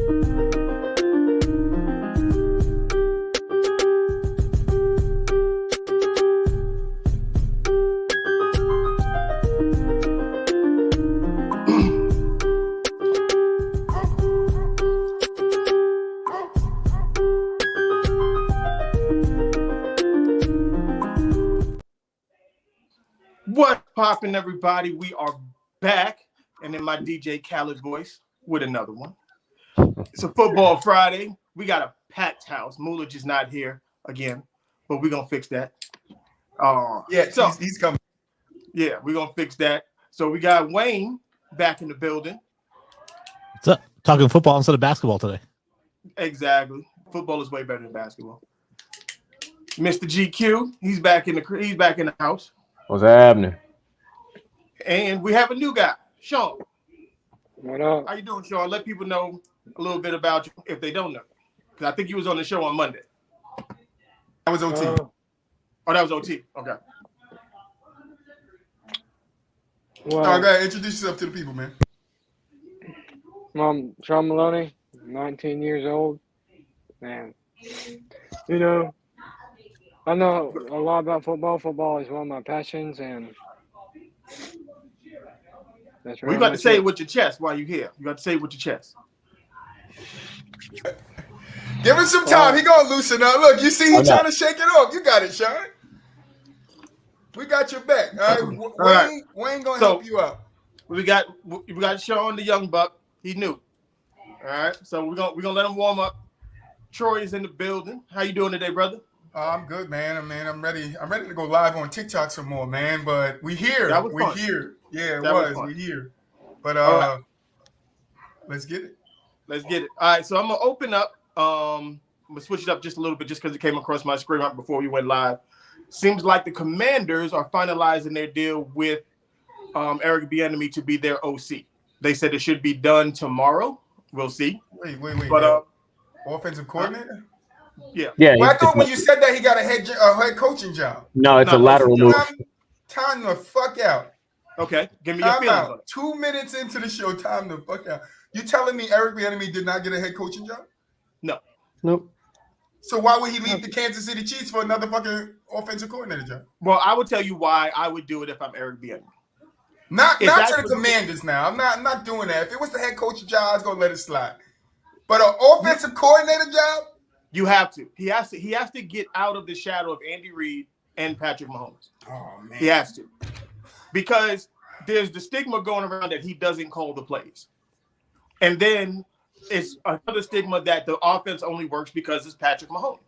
What's poppin', everybody? We are back, and in my DJ Khaled voice with another one. It's a football Friday. We got a packed house. Moolah just not here again, but we're gonna fix that. He's coming. Yeah, we're gonna fix that. So we got Wayne back in the building. What's up? Talking football instead of basketball today. Exactly. Football is way better than basketball. Mr. GQ, he's back in the house. What's happening? And we have a new guy, Sean. What up? How you doing, Sean? Let people know a little bit about you if they don't know. Because I think you was on the show on Monday. That was OT. Oh, that was OT. Okay. Well, All right, go ahead. Introduce yourself to the people, man. I'm Sean Maloney, 19 years old. Man, you know, I know a lot about football. Football is one of my passions, and that's right. We got to say it with your chest while you're here. You got to say it with your chest. Give him some time. He gonna loosen up. Look, you see, he's trying to shake it off. You got it, Sean. We got your back. All right, Wayne gonna help you out. We got Sean, the young buck. He knew. All right, so we're gonna let him warm up. Troy is in the building. How you doing today, brother? I'm good, man. I'm ready. I'm ready to go live on TikTok some more, man. But we here. We're here. Yeah, it was. We here. But right. Let's get it. Let's get it. All right, so I'm gonna open up. I'm gonna switch it up just a little bit, just because it came across my screen right before we went live. Seems like the Commanders are finalizing their deal with Eric Bieniemy to be their OC. They said it should be done tomorrow. We'll see. Wait. But offensive coordinator? Yeah. Well, I thought when you said that he got a head coaching job. No, it's a lateral move. Time the fuck out. Okay, give me your feelings. 2 minutes into the show, time the fuck out. You telling me Eric Bieniemy did not get a head coaching job? No. Nope. So why would he leave the Kansas City Chiefs for another fucking offensive coordinator job? Well, I would tell you why I would do it if I'm Eric Bieniemy. Not to the Commanders now. I'm not doing that. If it was the head coaching job, I was gonna let it slide. But an offensive coordinator job? You have to. He has to get out of the shadow of Andy Reid and Patrick Mahomes. Oh man. He has to. Because there's the stigma going around that he doesn't call the plays. And then it's another stigma that the offense only works because it's Patrick Mahomes.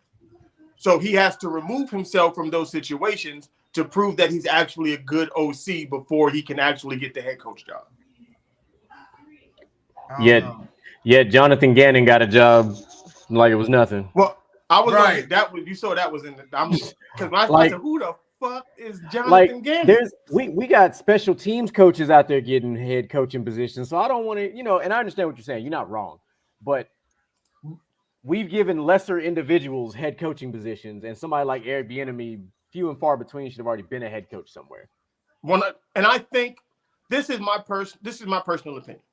So he has to remove himself from those situations to prove that he's actually a good OC before he can actually get the head coach job. Yeah, Jonathan Gannon got a job like it was nothing. Well, I was right. You saw that was in the because I said, who the fuck is Jonathan Gannon? There's we got special teams coaches out there getting head coaching positions. So I don't want to, and I understand what you're saying. You're not wrong. But we've given lesser individuals head coaching positions, and somebody like Eric Bieniemy, few and far between, should have already been a head coach somewhere. And I think this is my personal opinion.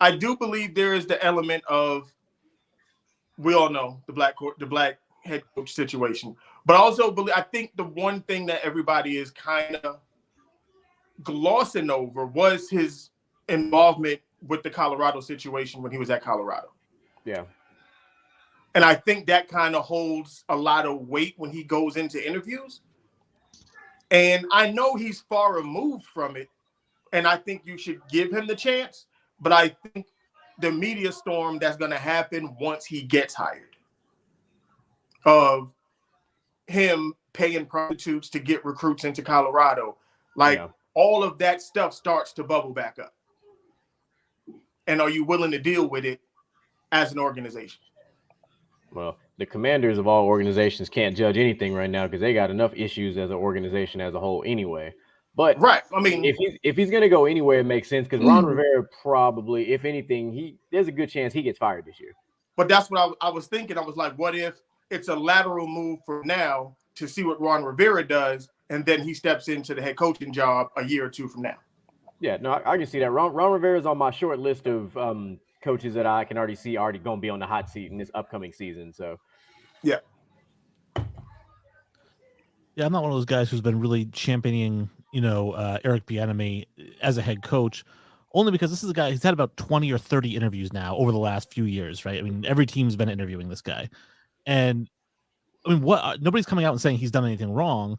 I do believe there is the element of, we all know the black head coach situation, but also I think the one thing that everybody is kind of glossing over was his involvement with the Colorado situation when he was at Colorado. Yeah. And I think that kind of holds a lot of weight when he goes into interviews. And I know he's far removed from it, and I think you should give him the chance. But I think the media storm that's going to happen once he gets hired, of him paying prostitutes to get recruits into Colorado, all of that stuff starts to bubble back up. And are you willing to deal with it as an organization? Well, the commanders of all organizations can't judge anything right now because they got enough issues as an organization as a whole anyway. But right, I mean, if he's going to go anywhere, it makes sense because Ron Rivera probably, if anything, there's a good chance he gets fired this year. But that's what I was thinking. I was like, what if it's a lateral move for now to see what Ron Rivera does, and then he steps into the head coaching job a year or two from now? Yeah, no, I can see that. Ron Rivera is on my short list of coaches that I can already see already going to be on the hot seat in this upcoming season. So, yeah. Yeah, I'm not one of those guys who's been really championing, Eric Bieniemy as a head coach, only because this is a guy who's had about 20 or 30 interviews now over the last few years, right? I mean, every team's been interviewing this guy. And I mean, nobody's coming out and saying he's done anything wrong,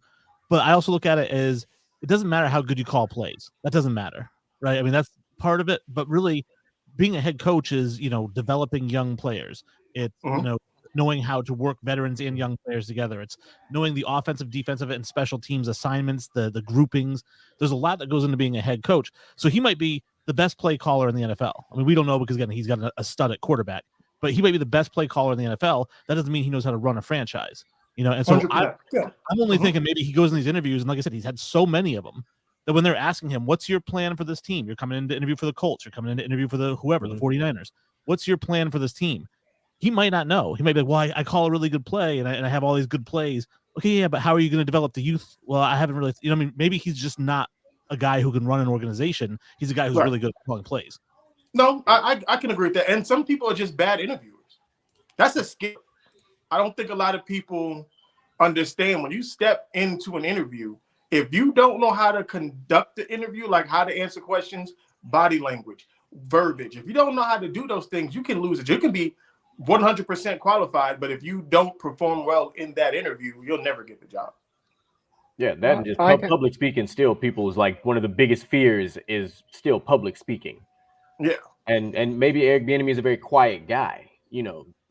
but I also look at it as it doesn't matter how good you call plays. That doesn't matter, right? I mean, that's part of it, but really being a head coach is, developing young players. It's, knowing how to work veterans and young players together. It's knowing the offensive, defensive, and special teams assignments, the groupings. There's a lot that goes into being a head coach. So he might be the best play caller in the NFL. I mean, we don't know because, again, he's got a stud at quarterback, but he might be the best play caller in the NFL. That doesn't mean he knows how to run a franchise, And so I'm only thinking maybe he goes in these interviews, and like I said, he's had so many of them that when they're asking him, what's your plan for this team? You're coming in to interview for the Colts. You're coming in to interview for the 49ers. What's your plan for this team? He might not know. He might be like, well, I call a really good play and I have all these good plays. Okay, yeah, but how are you going to develop the youth? Well, I haven't really, maybe he's just not a guy who can run an organization. He's a guy who's really good at calling plays. No, I can agree with that. And some people are just bad interviewers. That's a skill. I don't think a lot of people understand when you step into an interview, if you don't know how to conduct the interview, like how to answer questions, body language, verbiage, if you don't know how to do those things, you can lose it. You can be 100% qualified, but if you don't perform well in that interview, you'll never get the job. Yeah, that and just public speaking still people's like one of the biggest fears is still public speaking. Yeah. And maybe Eric Bieniemy is a very quiet guy.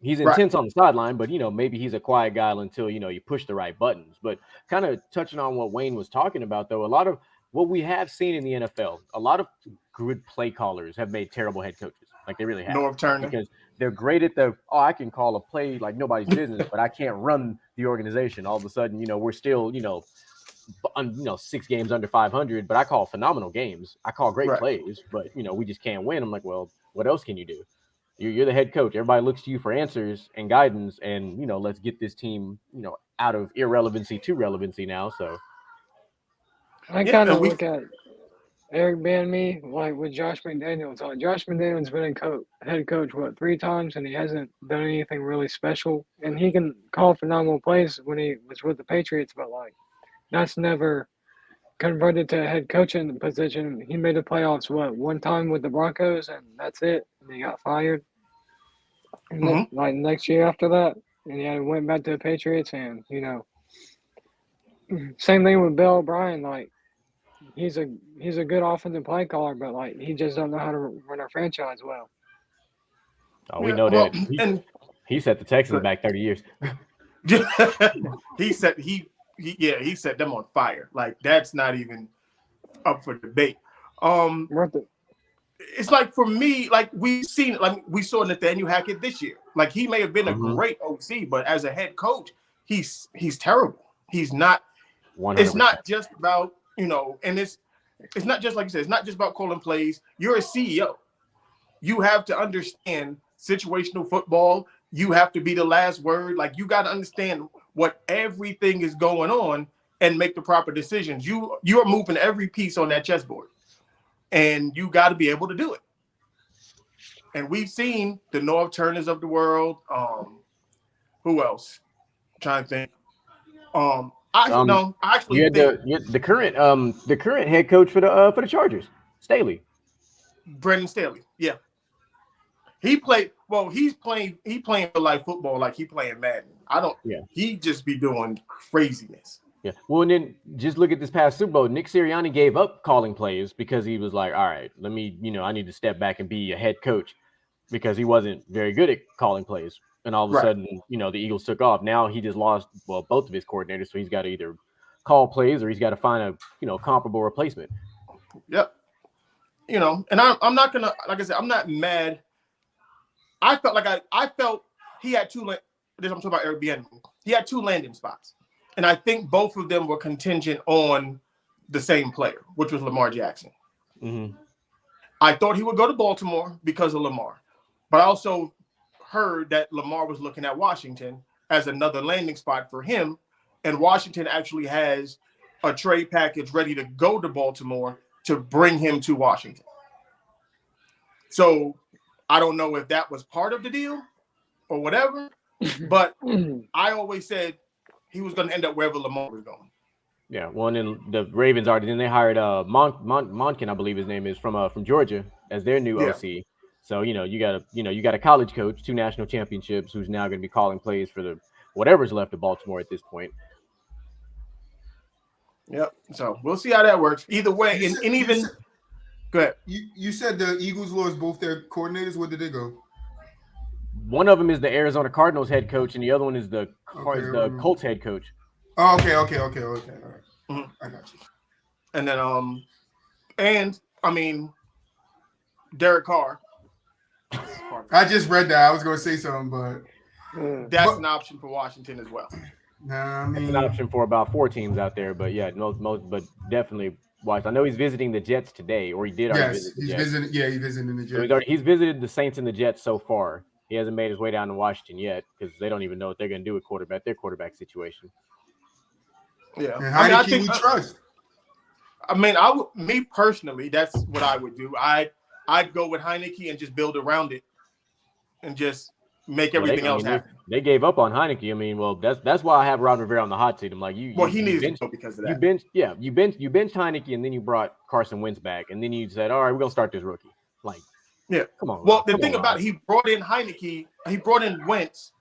He's intense on the sideline, but maybe he's a quiet guy until you push the right buttons. But kind of touching on what Wayne was talking about, though, a lot of what we have seen in the NFL, a lot of good play callers have made terrible head coaches. Like they really have. Norv Turner. Because they're great at I can call a play like nobody's business, but I can't run the organization. All of a sudden, we're still, 6 games under 500, but I call phenomenal games. I call great plays, but, we just can't win. I'm like, well, what else can you do? You're the head coach. Everybody looks to you for answers and guidance, and, let's get this team, out of irrelevancy to relevancy now. So I kind of look at Eric Bieniemy like with Josh McDaniels. Like Josh McDaniels been head coach 3 times, and he hasn't done anything really special. And he can call phenomenal plays when he was with the Patriots, but like that's never converted to a head coaching position. He made the playoffs 1 time with the Broncos, and that's it. And he got fired. And like next year after that, and he went back to the Patriots, and same thing with Bill O'Brien. Like he's a good offensive play caller, but like he just don't know how to run a franchise well. Oh, we know that. He set the Texans back 30 years. He set them on fire. Like that's not even up for debate. It's like for me, like we've seen, like we saw Nathaniel Hackett this year. Like he may have been a great OC, but as a head coach, he's terrible. He's not. 100%. It's not just about and it's not just like you said. It's not just about calling plays. You're a CEO. You have to understand situational football. You have to be the last word. Like you got to understand what everything is going on and make the proper decisions. You are moving every piece on that chessboard, and you got to be able to do it. And we've seen the Norv Turners of the world. Who else? I'm trying to think. I actually think the current head coach for the Chargers, Staley. Brendan Staley. Yeah. He playing real life football like he playing Madden. He just be doing craziness. Yeah. Well, and then just look at this past Super Bowl. Nick Sirianni gave up calling plays because he was like, all right, let me, I need to step back and be a head coach because he wasn't very good at calling plays. And all of a sudden, the Eagles took off. Now he just lost, both of his coordinators. So he's got to either call plays or he's got to find a, comparable replacement. Yep. And I'm not going to, like I said, I'm not mad. I felt he had 2, I'm talking about Eric Bieniemy. He had 2 landing spots. And I think both of them were contingent on the same player, which was Lamar Jackson. Mm-hmm. I thought he would go to Baltimore because of Lamar. But I also heard that Lamar was looking at Washington as another landing spot for him. And Washington actually has a trade package ready to go to Baltimore to bring him to Washington. So I don't know if that was part of the deal or whatever, but I always said he was going to end up wherever Lamar was going. Yeah, well, and then the Ravens already. Then they hired Monken, I believe his name is, from Georgia, as their new OC. So you got a college coach, 2 national championships, who's now going to be calling plays for the whatever's left of Baltimore at this point. Yep. So we'll see how that works. Either way, go ahead. You said the Eagles lost both their coordinators. Where did they go? One of them is the Arizona Cardinals head coach, and the other one is the Colts head coach. Oh, okay. All right. Mm-hmm. I got you. And then, Derek Carr. I just read that. I was going to say something, but that's an option for Washington as well. Nah, it's an option for about 4 teams out there, but yeah, most, but definitely watch. I know he's visiting the Jets today, or he did already visit the Jets. He's visiting the Jets. So he's visited the Saints and the Jets so far. He hasn't made his way down to Washington yet because they don't even know what they're going to do with their quarterback situation. Yeah, and how can we trust? Me personally, that's what I would do. I'd go with Heineke and just build around it, and just make everything else happen. They gave up on Heineke. That's why I have Ron Rivera on the hot seat. I'm like, he needs to go because of that. You benched Heineke, and then you brought Carson Wentz back, and then you said, all right, we're gonna start this rookie. Like, yeah, come on. Well, the thing about it, he brought in Heineke, he brought in Wentz,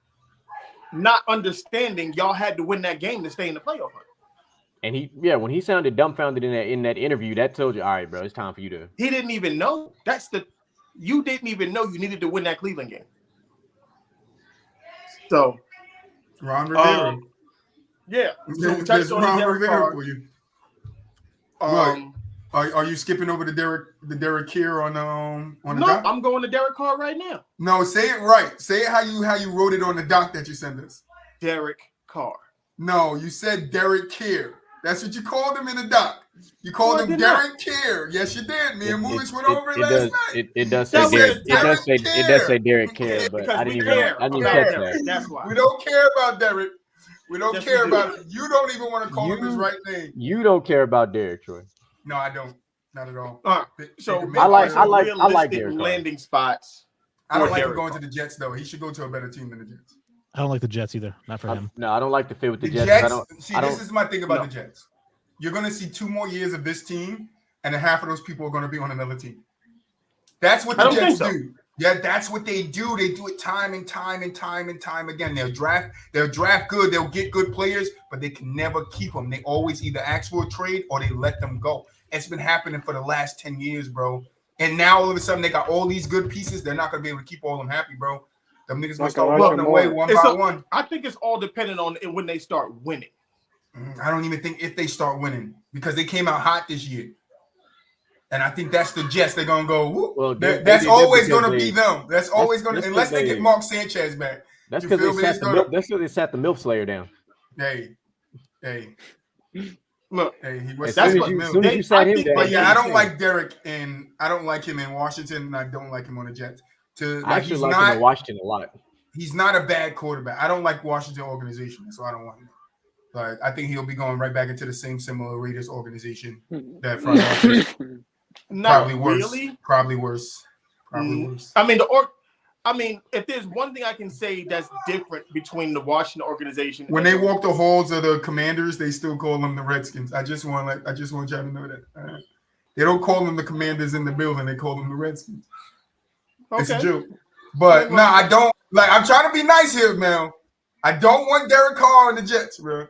not understanding y'all had to win that game to stay in the playoff hunt. And when he sounded dumbfounded in that interview, that told you, all right, bro, it's time for you to. He didn't even know. You didn't even know you needed to win that Cleveland game. So, Ron Rivera. Yeah. So we touched on Ron Rivera for you. Are you skipping over the Derek Carr on the doc? I'm going to Derek Carr right now. No, say it right. Say it how you wrote it on the doc that you sent us. Derek Carr. No, you said Derek Carr. That's what you called him in the doc. You called him Derek Carr. Yes, you did. Me and Moolis went over it last night. It does say Derek Carr, but I didn't even catch that. That's why. We don't care about Derek. We don't care about it. You don't even want to call him his right name. You don't care about Derek, Troy. No, I don't. Not at all. So I like Derek landing spots. I don't like him going to the Jets though. He should go to a better team than the Jets. I don't like the Jets either. Not for him. No, I don't like the fit with the Jets. This is my thing about the Jets. You're going to see 2 more years of this team, and then half of those people are going to be on another team. That's what the Jets do. Yeah, that's what they do. They do it time and time again. They'll draft good. They'll get good players, but they can never keep them. They always either ask for a trade or they let them go. It's been happening for the last 10 years, bro. And now all of a sudden they got all these good pieces. They're not going to be able to keep all of them happy, bro. Them niggas going to start walking away one by one. I think it's all dependent on when they start winning. I don't even think if they start winning because they came out hot this year. And I think that's the Jets. They're going to go, well, that's always going to be them. That's always going to, unless they get Mark Sanchez back. That's because they sat the MILF Slayer down. Hey. Look, he was as soon as you sat him down. But yeah, I don't like Derek, and I don't like him in Washington, and I don't like him on the Jets. I actually like him in Washington a lot. He's not a bad quarterback. I don't like Washington organization, so I don't want him. But I think he'll be going right back into the same similar Raiders organization that front office. Probably worse. I mean, if there's one thing I can say that's different between the Washington organization, when they walk the halls of the Commanders, they still call them the Redskins. I just want y'all to know that. They don't call them the Commanders in the building; they call them the Redskins. Okay. It's a joke. But no, I don't like. I'm trying to be nice here, man. I don't want Derek Carr on the Jets, bro.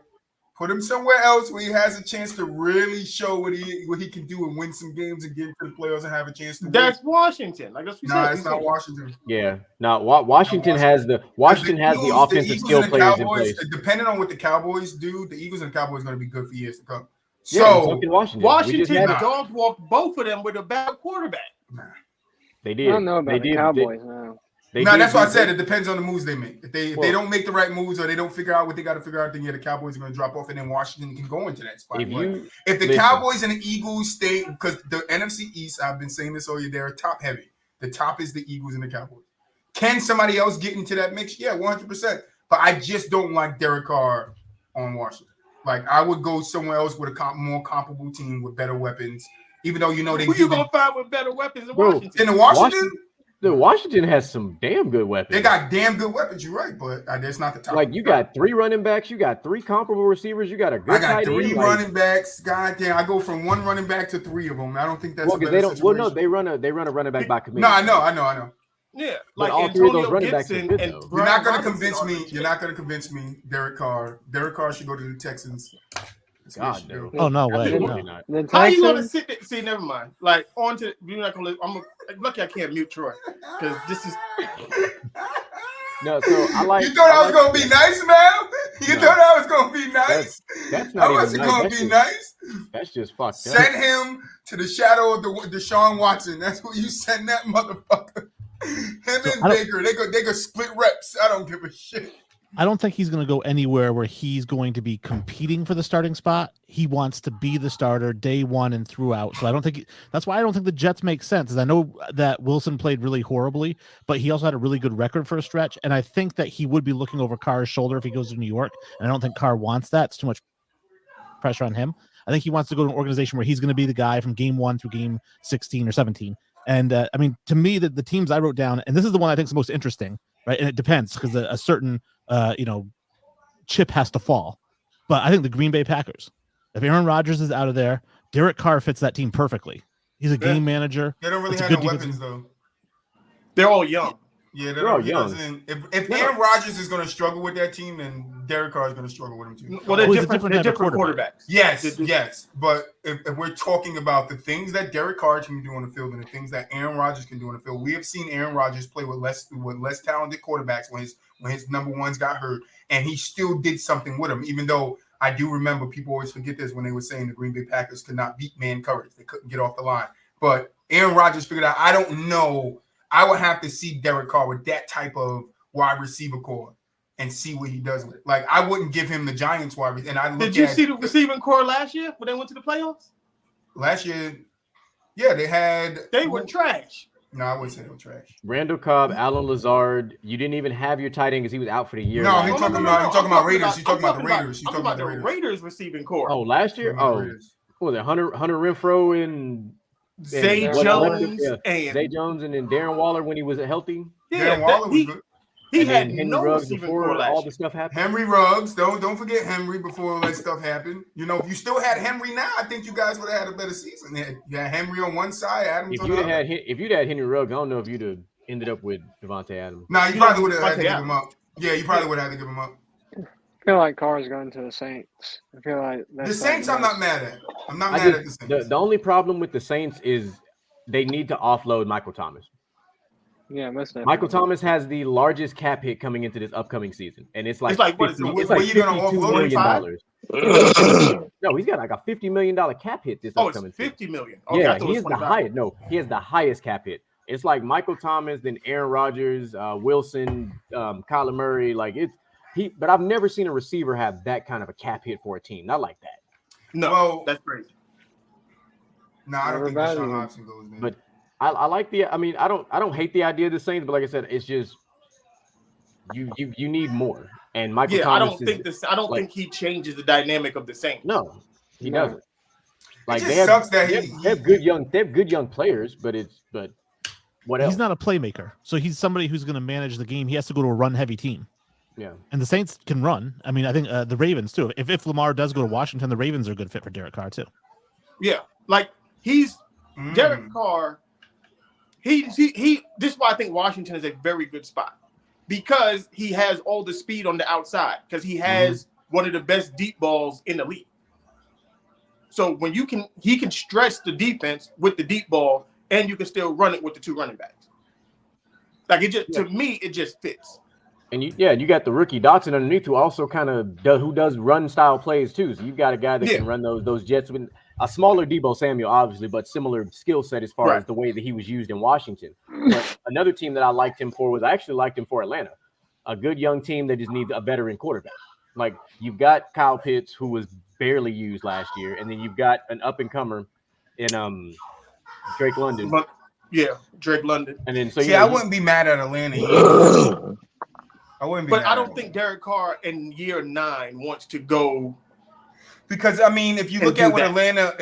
Put him somewhere else where he has a chance to really show what he can do and win some games and get into the playoffs and have a chance to win. That's Washington. Like that's it's not Washington. Yeah. No, Washington has the offensive skill players in place. Depending on what the Cowboys do, the Eagles and the Cowboys are going to be good for years to come. So Washington dog walked both of them with a bad quarterback. Nah. They did. I don't know about the Cowboys now. That's why I said it depends on the moves they make. If they don't make the right moves or they don't figure out what they got to figure out, then the Cowboys are going to drop off, and then Washington can go into that spot. If the Cowboys and the Eagles stay, because the NFC East, I've been saying this all year, they're top heavy. The top is the Eagles and the Cowboys. Can somebody else get into that mix? Yeah, 100%. But I just don't like Derek Carr on Washington. Like I would go somewhere else with a more comparable team with better weapons. Even though they who you gonna find with better weapons in Washington? In Washington? Washington has some damn good weapons. They got damn good weapons. You're right, but that's not the top. Like you got 3 running backs, you got 3 comparable receivers, you got a good. I got tight 3 end, running backs. God damn, I go from 1 running back to 3 of them. I don't think that's well, a better they don't. situation. Well, no, they run a running back by committee. No, I know. Yeah, But like all 3 of those Antonio running backs are Gibson good, and though. You're not going to Brian convince Robinson me. are You're legit. not going to convince me. Derek Carr. Derek Carr should go to the Texans. That's what he God should do. no. Oh no way. Absolutely No. not. The How you gonna Texans, sit there? See, never mind. Like on to you're not gonna. I'm lucky I can't mute Troy because this is. No, so I like. You thought I was gonna be nice, man? You No. thought I was gonna be nice? That's I not wasn't even nice. gonna be nice. That's just fucked up. Send him to the shadow of the Deshaun Watson. That's what you send that motherfucker. Him and Baker, they could split reps. I don't give a shit. I don't think he's going to go anywhere where he's going to be competing for the starting spot. He wants to be the starter day one and throughout. So I don't think that's why I don't think the Jets make sense. Is I know that Wilson played really horribly, but he also had a really good record for a stretch. And I think that he would be looking over Carr's shoulder if he goes to New York. And I don't think Carr wants that. It's too much pressure on him. I think he wants to go to an organization where he's going to be the guy from game 1 through game 16 or 17. And I mean, to me, the teams I wrote down, and this is the one I think is the most interesting, right? And it depends because a certain chip has to fall. But I think the Green Bay Packers, if Aaron Rodgers is out of there, Derek Carr fits that team perfectly. He's a game manager. They don't really It's a have no good weapons, though. They're all young. Yeah, They're all young. If Aaron Rodgers is going to struggle with that team, then Derek Carr is going to struggle with him too. Well, they're Well, he's a different. different They're type of different quarterback. quarterbacks. Yes. But if we're talking about the things that Derek Carr can do on the field and the things that Aaron Rodgers can do on the field, we have seen Aaron Rodgers play with less talented quarterbacks when his number ones got hurt, and he still did something with them. Even though I do remember people always forget this when they were saying the Green Bay Packers could not beat man coverage, they couldn't get off the line. But Aaron Rodgers figured out. I don't know. I would have to see Derek Carr with that type of wide receiver core and see what he does with it. Like, I wouldn't give him the Giants wide receiver. And I Did you see the receiving core last year when they went to the playoffs? Last year, yeah, they were trash. No, I wouldn't say they were trash. Randall Cobb, Alan Lazard. You didn't even have your tight end because he was out for the year. No, he's talking about Raiders. He's talking about the Raiders. He's talking about the Raiders receiving core. Oh, last year? Oh, what was it? Hunter Renfrow and Zay Jones and Zay Jones and then Darren Waller when he was healthy. Yeah, Darren Waller was good. He had Henry no Ruggs receiving before core last all year. the stuff happened. Henry Ruggs. Don't forget Henry before all that stuff happened. You know, if you still had Henry now, I think you guys would have had a better season. You had Henry on one side, Adams on the other. If you'd had Henry Ruggs, I don't know if you'd have ended up with Devontae Adams. No, you probably would have had to give him up. Yeah, you probably would have had to give him up. I feel like Carr's going to the Saints. I feel like that's The Saints, I'm not mad at. I'm not mad at the Saints. The only problem with the Saints is they need to offload Michael Thomas. Yeah, most definitely. Michael Thomas has the largest cap hit coming into this upcoming season, and it's like what is it? it's What like are you gonna $52 offload million. No, he's got like a $50 million cap hit this upcoming it's $50 million. season. Okay, Yeah, he is the highest. No, he has the highest cap hit. It's like Michael Thomas, then Aaron Rodgers, Wilson, Kyler Murray. Like but I've never seen a receiver have that kind of a cap hit for a team. Not like that. No, that's crazy. No, I don't think Deshaun Watson goes there. But I like I don't hate the idea of the Saints, but like I said, it's just you need more. And Michael Thomas I don't think he changes the dynamic of the Saints. No, he doesn't. Like it just sucks that they have good young players, but what else? He's not a playmaker, so he's somebody who's going to manage the game. He has to go to a run-heavy team. Yeah, and the Saints can run. I mean, I think the Ravens too. If Lamar does go to Washington, the Ravens are a good fit for Derek Carr too. Yeah, like Derek Carr. This is why I think Washington is a very good spot because he has all the speed on the outside because he has one of the best deep balls in the league. So when he can stretch the defense with the deep ball and you can still run it with the two running backs. Like to me, it just fits. And you got the rookie Dotson underneath who also kind of does run style plays too. So you've got a guy that can run those jets with a smaller Deebo Samuel, obviously, but similar skill set as far as the way that he was used in Washington. But another team that I liked him for I actually liked him for Atlanta, a good young team that just needs a veteran quarterback. Like you've got Kyle Pitts who was barely used last year, and then you've got an up and comer in Drake London. Drake London. And then I wouldn't be mad at Atlanta either. I wouldn't be. But I don't think Derek Carr in year 9 wants to go Because I mean, if you look at what Atlanta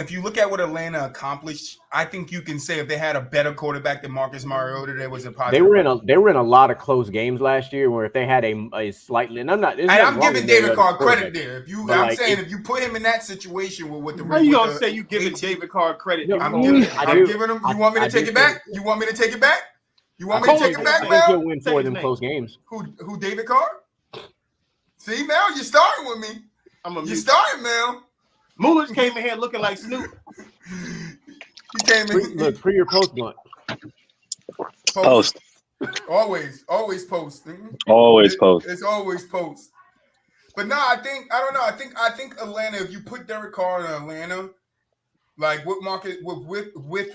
accomplished, I think you can say if they had a better quarterback than Marcus Mariota, there was a positive. They were in a lot of close games last year where if they had a slightly, and I'm giving David Carr credit there. If you put him in that situation with the, how you gonna say you giving David Carr credit? No, I'm giving him. You want me to take it back? You want me to take it back? You want me to take it back, Mel? He'll win 4 of them close games. Who? David Carr? See, Mel, you're starting with me. You started, Mel. Mullins came in here looking like Snoop. He came in. Look, pre or post blunt. Post. Always post. Always post. It's always post. But no, I don't know. I think Atlanta. If you put Derek Carr in Atlanta, like with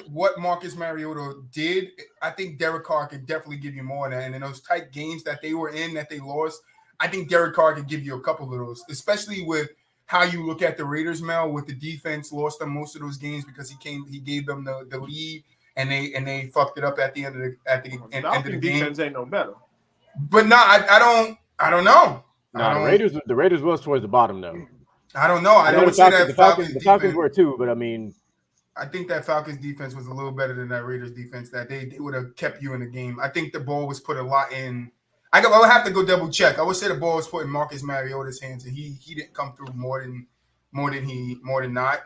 what Marcus Mariota did, I think Derek Carr could definitely give you more than that. And in those tight games that they were in that they lost, I think Derek Carr could give you a couple of those, especially with how you look at the Raiders, Mel, with the defense lost them most of those games because he gave them the lead and they fucked it up at the end of the game. Defense ain't no better. But no, I don't know. The Raiders was towards the bottom though. I don't know. I don't say that the Falcons were too, but I mean, I think that Falcons defense was a little better than that Raiders defense. That they would have kept you in the game. I think the ball was put a lot in. I would have to go double check. I would say the ball was put in Marcus Mariota's hands, and he didn't come through more than not.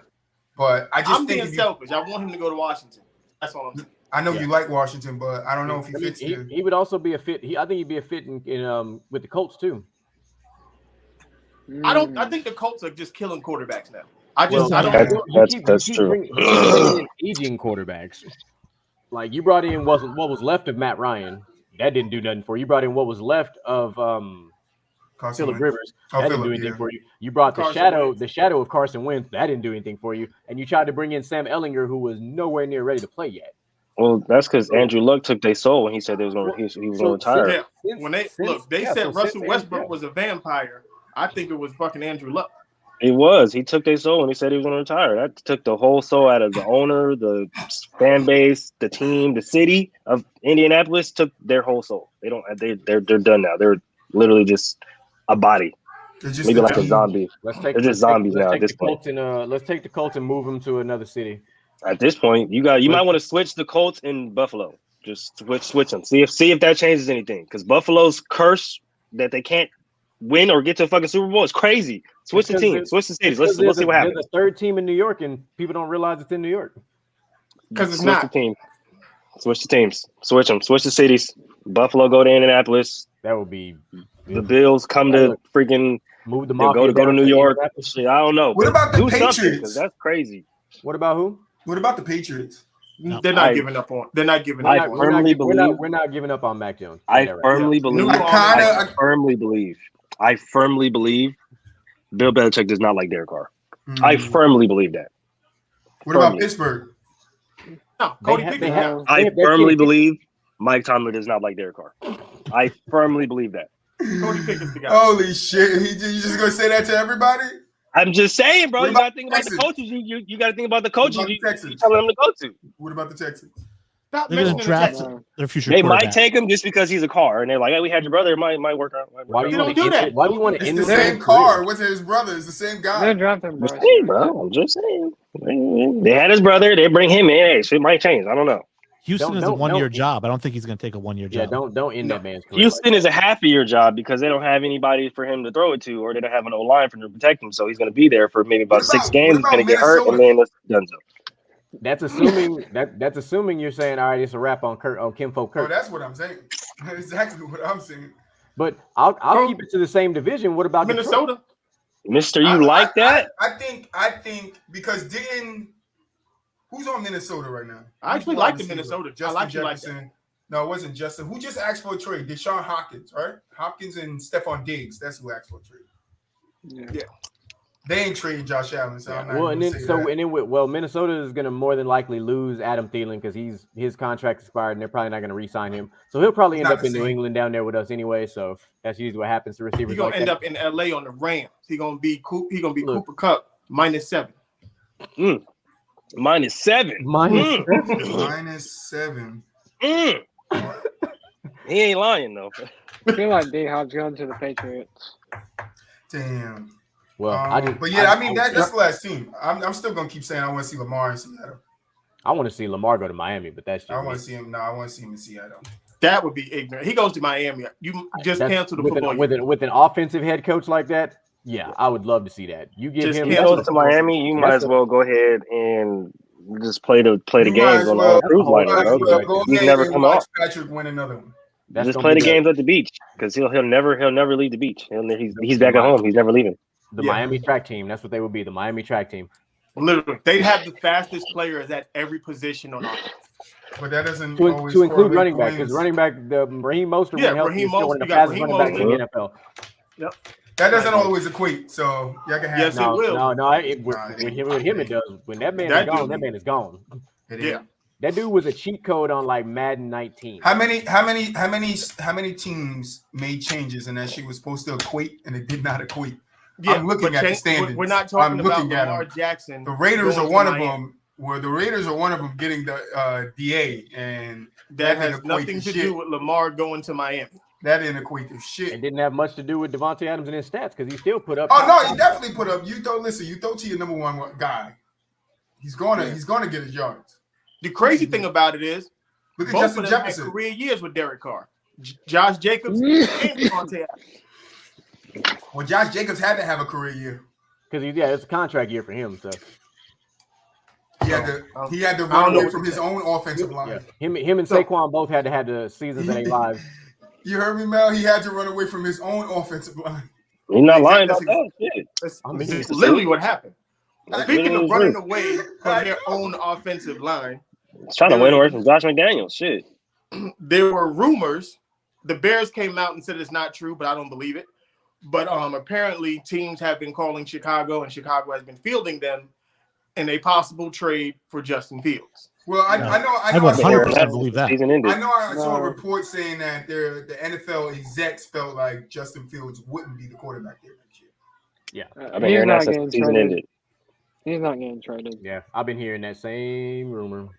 But I'm being selfish. I want him to go to Washington. That's all I'm saying. I know you like Washington, but I don't know if he fits there. He would also be a fit. I think he'd be a fit in with the Colts too. I think the Colts are just killing quarterbacks now. That's true. Bringing in aging quarterbacks. Like you brought in what was left of Matt Ryan. That didn't do nothing for you. You brought in what was left of Phillip Rivers. That didn't do anything for you. You brought the shadow of Carson Wentz. That didn't do anything for you. And you tried to bring in Sam Ehlinger, who was nowhere near ready to play yet. Well, that's because Andrew Luck took their soul when he said he was going to retire. Yeah. When they said Russell Westbrook was a vampire, I think it was fucking Andrew Luck. He was. He took their soul when he said he was going to retire. That took the whole soul out of the owner, the fan base, the team, the city of Indianapolis. Took their whole soul. They're done now. They're literally just a body, maybe like a zombie. They're just zombies now at this point. Let's take the Colts and move them to another city. At this point, you might want to switch the Colts in Buffalo. Just switch them. See if that changes anything. Because Buffalo's curse that they can't win or get to a fucking Super Bowl is crazy. Switch the team. Switch the cities. Let's see what happens. There's a third team in New York, and people don't realize it's in New York. Because it's not. The team. Switch the teams. Switch them. Switch the cities. Buffalo go to Indianapolis. That would be. The Bills come to freaking move the go to New York. Shit, I don't know. What about the Patriots? That's crazy. What about who? What about the Patriots? No, they're not giving up on. They're not giving up. I firmly believe we're not giving up on Mac Jones. I firmly believe. I firmly believe Bill Belichick does not like Derek Carr. I firmly believe that. What about Pittsburgh? No, Cody Pickens. I firmly believe Mike Tomlin does not like Derek Carr. I firmly believe that. Cody Pickens the guy. Holy shit! You just gonna say that to everybody? I'm just saying, bro. You gotta think about the coaches. You gotta think about the coaches. You tell them to go to. What about the Texans? Stop They're going to draft their future. They might take him just because he's a Carr, and they're like, "Hey, we had your brother. It might work out." Why do you do that? Why do you want to? It's the same Carr. What's his brother? It's the same guy. They're drafting, bro. I'm just saying. They had his brother. They bring him in. Hey, shit might change. I don't know. Houston is a one-year job. I don't think he's going to take a one-year job. Yeah, don't end that man's career. Houston is a half-a-year job because they don't have anybody for him to throw it to, or they don't have an O-line for him to protect him. So he's going to be there for maybe about 6 games. He's going to get hurt, and then it's done. That's assuming you're saying, all right, it's a wrap on Kinfolk Kirk. Oh, that's what I'm saying. Exactly what I'm saying. But I'll keep it to the same division. What about Minnesota? Detroit? Mister, you like that? I think because who's on Minnesota right now? I actually like the Minnesota. Justin Jefferson. No, it wasn't Justin. Who just asked for a trade? Deshaun Hopkins, right? Hopkins and Stephon Diggs. That's who asked for a trade. Yeah. They ain't trading Josh Allen. So I'm not Minnesota is going to more than likely lose Adam Thielen because his contract expired and they're probably not going to re-sign him. So he'll probably end up in New England down there with us anyway. So that's usually what happens to receivers. He's going to end up in LA on the Rams. He's going to be Cooper Kupp -7. -7. -7. He ain't lying though. I feel like D-Hop's going to the Patriots. Damn. Well, that's the last team. I'm still gonna keep saying I want to see Lamar in Seattle. I want to see Lamar go to Miami, but that's just I want to see him. No, I want to see him in Seattle. That would be ignorant. He goes to Miami. You just cancel the football with an offensive head coach like that. Yeah, I would love to see that. You give him. He goes to Miami. You might as well go ahead and just play the games on all cruise liner, bro. He's never come off. Patrick win another one. Just play the games at the beach because he'll never leave the beach. He's back at home. He's never leaving. The Miami track team. That's what they would be. The Miami track team. Literally, they'd have the fastest players at every position on offense. But that doesn't to include running back, because running back, the Raheem Mostert, Raheem Mostert, the fastest running back in the NFL. Yep. That doesn't always equate. So y'all can have. Yes, it will. With him, it does. When that man is gone, that man is gone. Yeah. That dude was a cheat code on like Madden 19. How many teams made changes and that shit was supposed to equate and it did not equate? Yeah, I'm looking at the standings. We're not talking about Lamar Jackson. The Raiders are one of them. The Raiders are one of them getting the DA, and that has nothing to do with Lamar going to Miami. That didn't equate to shit. It didn't have much to do with Devontae Adams and his stats because he still put up. Oh no, he definitely put up. You throw to your number one guy. He's gonna get his yards. The crazy thing about it is, look at both Justin of them Jefferson. had career years with Derek Carr, Josh Jacobs, and Devontae Adams. Well, Josh Jacobs had to have a career year because it's a contract year for him. So he had to run away from his own offensive line. Yeah. Him and Saquon both had to have the seasons in their lives. You heard me, Mel? He had to run away from his own offensive line. You're not lying about that. That's literally what happened. Speaking of running away from their own offensive line, it's trying to win away from Josh McDaniels. Shit. There were rumors. The Bears came out and said it's not true, but I don't believe it. But apparently teams have been calling Chicago, and Chicago has been fielding them in a possible trade for Justin Fields. Well, I know. I 100% believe that. I know. I saw a report saying that the NFL execs felt like Justin Fields wouldn't be the quarterback there next year. Yeah, I've been hearing that since the season ended. He's not getting traded. Yeah, I've been hearing that same rumor.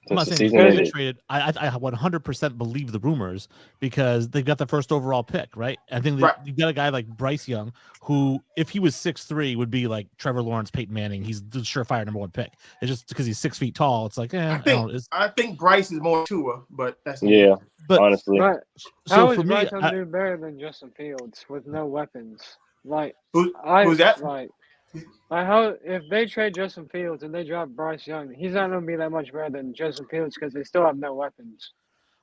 I'm not saying he's going to get traded. I 100% believe the rumors because they've got the first overall pick, right? I think you've got a guy like Bryce Young who, if he was 6'3", would be like Trevor Lawrence, Peyton Manning. He's the surefire number one pick. It's just because he's 6 feet tall. It's like, I think Bryce is more Tua, but that's but honestly. But so how is for Bryce me, do better than Justin Fields with no weapons? Like who's that? Like how if they trade Justin Fields and they drop Bryce Young, he's not going to be that much better than Justin Fields because they still have no weapons.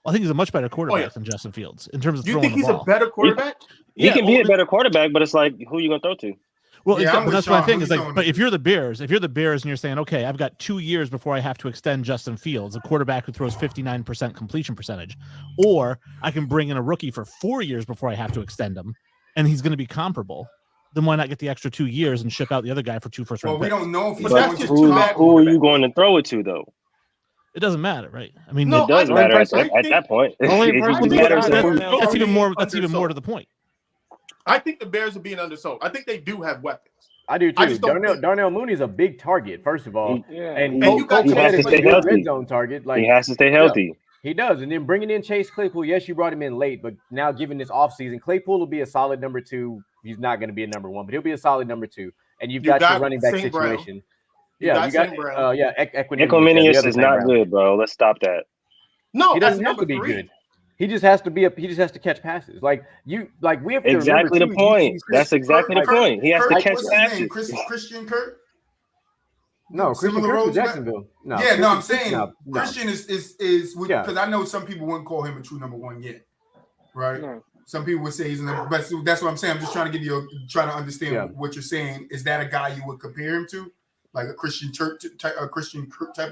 I think he's a much better quarterback than Justin Fields in terms of throwing the ball. You think he's a better quarterback? He can be a better quarterback, but it's like who are you going to throw to? Well, that's my thing. Is like, but if you're the Bears and you're saying, okay, I've got 2 years before I have to extend Justin Fields, a quarterback who throws 59% completion percentage, or I can bring in a rookie for 4 years before I have to extend him, and he's going to be comparable. Then why not get the extra 2 years and ship out the other guy for 2 first round picks? We don't know if he's going to who are you going to throw it to, though? It doesn't matter, right? I mean, it does matter at that point. That's even more. That's even more to the point. I think the Bears are being undersold. I think they do have weapons. I do too. Darnell Mooney's a big target, first of all, and he has to stay healthy. Red zone target. He has to stay healthy. He does, and then bringing in Chase Claypool. Yes, you brought him in late, but now given this offseason, Claypool will be a solid number 2. He's not going to be a number 1, but he'll be a solid number 2. And you've got your running back situation. You got Equanimeous is not good, bro. Let's stop that. No, he doesn't have to be good. He just has to catch passes. We have to exactly the point. That's exactly the point. He has to catch passes. Christian Kirk. No, Christian Kirk from Jacksonville. No, I'm saying Christian is because I know some people wouldn't call him a true number 1 yet, right? No. Some people would say he's in the best. That's what I'm saying. I'm just trying to trying to understand what you're saying. Is that a guy you would compare him to, like a Christian Kirk type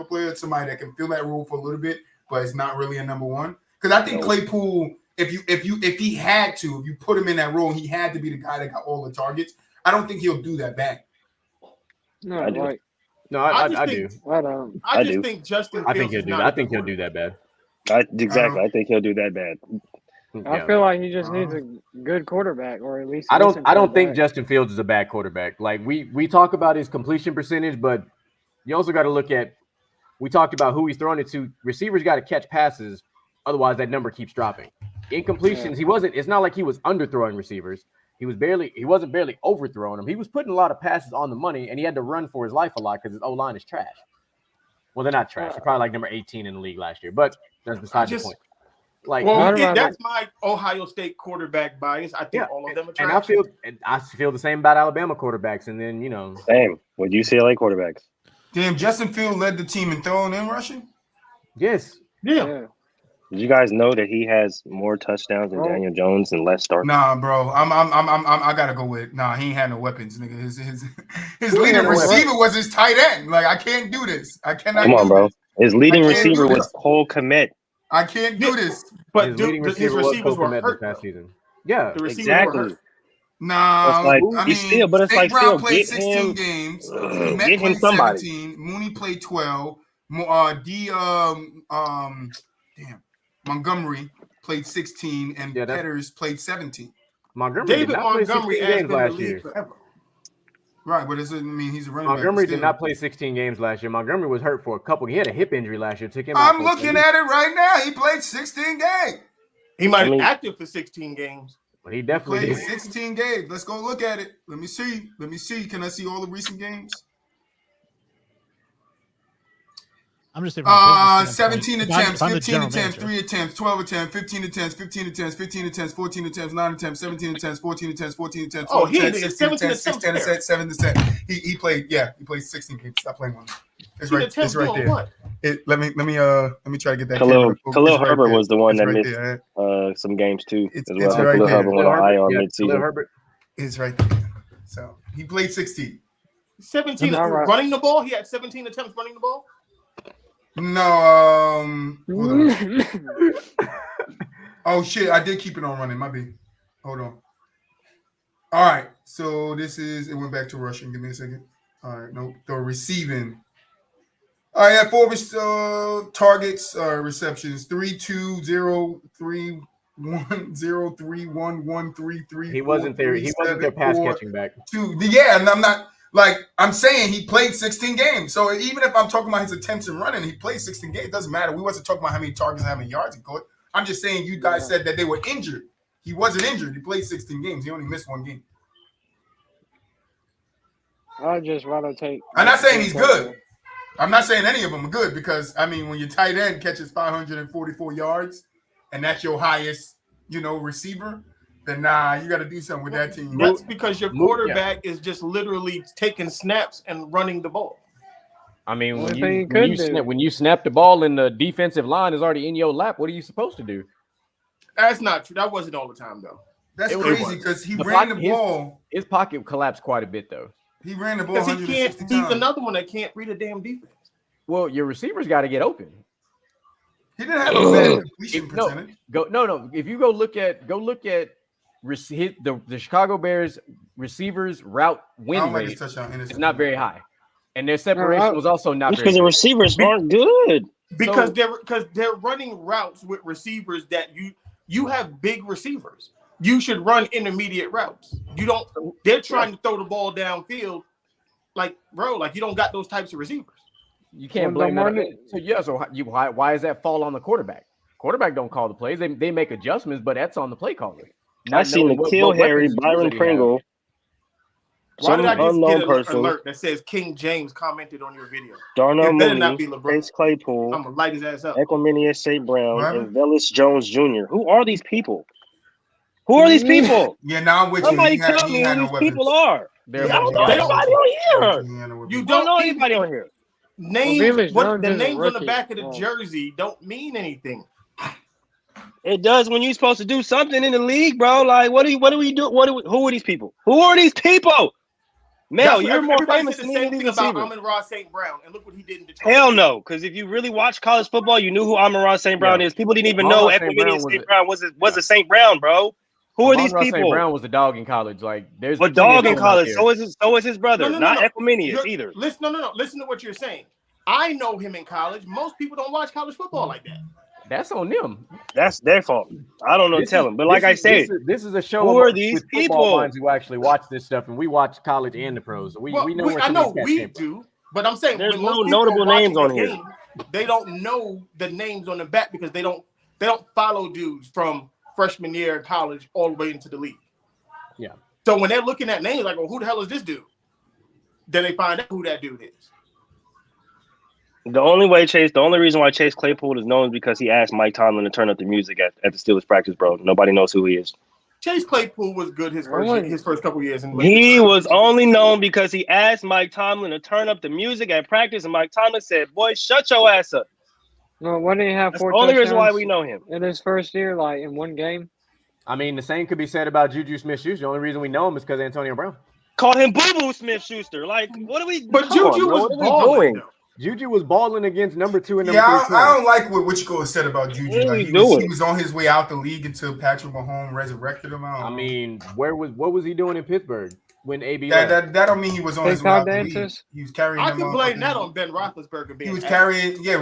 of player, somebody that can fill that role for a little bit, but it's not really a number 1? Because I think Claypool, if you put him in that role, he had to be the guy that got all the targets. I don't think he'll do that back. No, I do. No, I do. I just think Justin Fields I think he'll do that. I think he'll do that bad. I think he'll do that bad. I feel like he just needs a good quarterback, or at least I don't think Justin Fields is a bad quarterback. Like we talk about his completion percentage, but you also got to look at. We talked about who he's throwing it to. Receivers got to catch passes, otherwise that number keeps dropping. Incompletions, he wasn't. It's not like he was underthrowing receivers. He wasn't barely overthrowing them. He was putting a lot of passes on the money, and he had to run for his life a lot because his O-line is trash. Well, they're not trash. They're probably like number 18 in the league last year, but that's beside the point. Like, that's my Ohio State quarterback bias. I think all of them are trash. And I feel the same about Alabama quarterbacks, and then same with UCLA quarterbacks. Damn, Justin Field led the team in throwing and rushing. Yes. Yeah. Did you guys know that he has more touchdowns than Daniel Jones and less starts? Nah, bro. I gotta go with he ain't had no weapons, nigga. His leading receiver was his tight end. Like, I can't do this. I cannot. Come on, bro. His leading receiver was Cole Kmet. I can't do this. But his receivers were hurt past season. Yeah, the receivers were hurt. Nah, it's like, State Brown played get 16 him, games. Get him somebody. 17. Mooney played 12. Montgomery played 16, and Petters played 17. David Montgomery has been in the league forever. Right, but it doesn't mean he's a running back. Montgomery did not play 16 games last year. Montgomery was hurt for a couple. He had a hip injury last year. Took him. I'm looking at it right now. He played 16 games. He might be active for 16 games. But he definitely played 16 games. Let's go look at it. Let me see. Can I see all the recent games? I'm just saying. 17 attempts, 15 attempts, 3 attempts, 12 attempts, 15 attempts, 15 attempts, 15 attempts, 14 attempts, 9 attempts, 17 attempts, 14 attempts, 14 attempts. Oh, he did 17 attempts. 7 attempts. He played 16 games. Stop playing on it. It's right there. What? Let me try to get that. Khalil Herbert was the one that missed some games too as well. Khalil Herbert went on IR midseason. It's right there. So he played 16. 17 running the ball. He had 17 attempts running the ball. No, oh shit, I did keep it on running. My bad. Hold on. All right, so it went back to rushing. Give me a second. All right, no, the receiving. I had 4 targets, receptions, 3, 2, 0, 3, 1, 0, 3, 1, 1, 3, 3. He wasn't there. He wasn't their pass catching back. 2. Yeah, and I'm not. Like, I'm saying he played 16 games. So even if I'm talking about his attempts in running, he played 16 games. It doesn't matter. We wasn't talking about how many targets and how many yards he caught. I'm just saying you guys said that they were injured. He wasn't injured. He played 16 games. He only missed 1 game. I'd just rather take. I'm not saying he's good. I'm not saying any of them are good because, I mean, when your tight end catches 544 yards and that's your highest, receiver, then you got to do something with that team. That's because your quarterback is just literally taking snaps and running the ball. I mean, when you snap the ball and the defensive line is already in your lap, what are you supposed to do? That's not true. That wasn't all the time, though. That's crazy because he ran the ball. His pocket collapsed quite a bit, though. He ran the ball 160 times. He's another one that can't read a damn defense. Well, your receivers got to get open. He didn't have a bad completion percentage. No. If you go look at the Chicago Bears receivers route win rate, it's not very high, and their separation was also not very because the receivers aren't good. Because they're running routes with receivers that you have big receivers. You should run intermediate routes. You don't. They're trying to throw the ball downfield, like you don't got those types of receivers. You can't blame that. So why does that fall on the quarterback? Quarterback don't call the plays. They make adjustments, but that's on the play caller. I seen Nikhil Harry, Byron Pringle. Why did I just get an alert that says King James commented on your video? Darnell Mooney, Prince Claypool, I'm gonna light his ass up. Equiminius St. Brown, and Velus Jones Jr. Who are these people? Yeah, now I'm with Somebody tell me who these people are. I don't know anybody on here. You don't know anybody on here. The names on the back of the jersey don't mean anything. It does when you're supposed to do something in the league, bro. Like, what do we do? Who are these people? Who are these people? Mel, you're more famous than any of these receivers. Amon-Ra St. Brown, and look what he did in Detroit. Hell no, because if you really watch college football, you knew who Amon-Ra St. Brown is. People didn't even know Equiminius St. Brown was a St. Brown, bro. Who are these people? St. Brown was a dog in college. Like, there's a dog in college. So is his brother. Not Equiminius either. Listen to what you're saying. I know him in college. Most people don't watch college football like that. That's on them. That's their fault. I don't know. Tell them. But like I said, this is a show. Who are these people who actually watch this stuff, and we watch college and the pros. So we know. I know we do, but I'm saying there's no notable names on here. They don't know the names on the back because they don't follow dudes from freshman year of college all the way into the league. Yeah. So when they're looking at names, like, well, who the hell is this dude? Then they find out who that dude is. The only reason why Chase Claypool is known is because he asked Mike Tomlin to turn up the music at the Steelers practice, bro. Nobody knows who he is. Chase Claypool was good his first couple years. He was only known because he asked Mike Tomlin to turn up the music at practice, and Mike Tomlin said, "Boy, shut your ass up." No, what did he have? That's the only reason why we know him in his first year, like in one game. I mean, the same could be said about Juju Smith-Schuster. The only reason we know him is because Antonio Brown called him Boo Boo Smith-Schuster. Like, what are we? But Juju was balling. Juju was balling against number 2 and number 3. I don't like what Wichiko said about Juju. Like, he was on his way out the league until Patrick Mahomes resurrected him. I mean, what was he doing in Pittsburgh when AB? That don't mean he was on his way out the league. He was carrying. I can blame that on Ben Roethlisberger being. He was carrying. Yeah,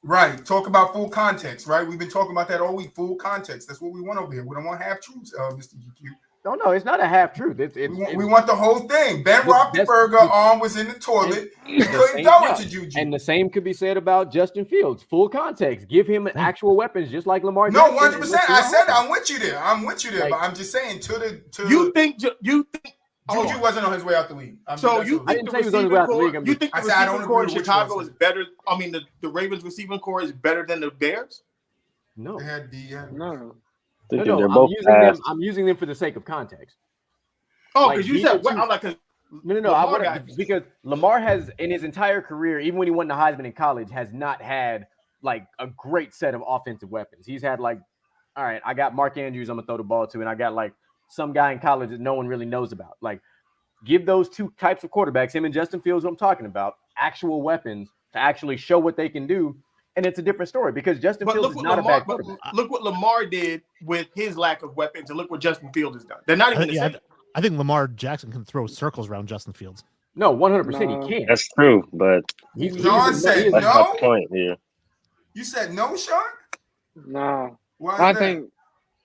right. Talk about full context, right? We've been talking about that all week. Full context. That's what we want over here. We don't want half truths, Mr. GQ. No, it's not a half truth. We want the whole thing. Ben Roethlisberger arm was in the toilet. He couldn't throw it to Juju. And the same could be said about Justin Fields. Full context. Give him actual weapons, just like Lamar Jackson. No, 100%. I said I'm with you there. Like, but I'm just saying you think Juju wasn't on his way out the league. So you think the receiving core? You think the receiving core in Chicago is better? I mean, the Ravens receiving core is better than the Bears? No. No. I'm using them for the sake of context. Oh, because you said I'm like, no. Because Lamar has in his entire career, even when he won the Heisman in college, has not had like a great set of offensive weapons. He's had like, all right, I got Mark Andrews, I'm gonna throw the ball to, and I got like some guy in college that no one really knows about. Like, give those two types of quarterbacks, him and Justin Fields, what I'm talking about, actual weapons to actually show what they can do. And it's a different story because Justin Fields is not a bad quarterback. Look what Lamar did with his lack of weapons, and look what Justin Fields has done. They're not even the same. I think Lamar Jackson can throw circles around Justin Fields. No, 100% he can. That's true, but Sean said no. That's my point here. You said no, Sean? No. Why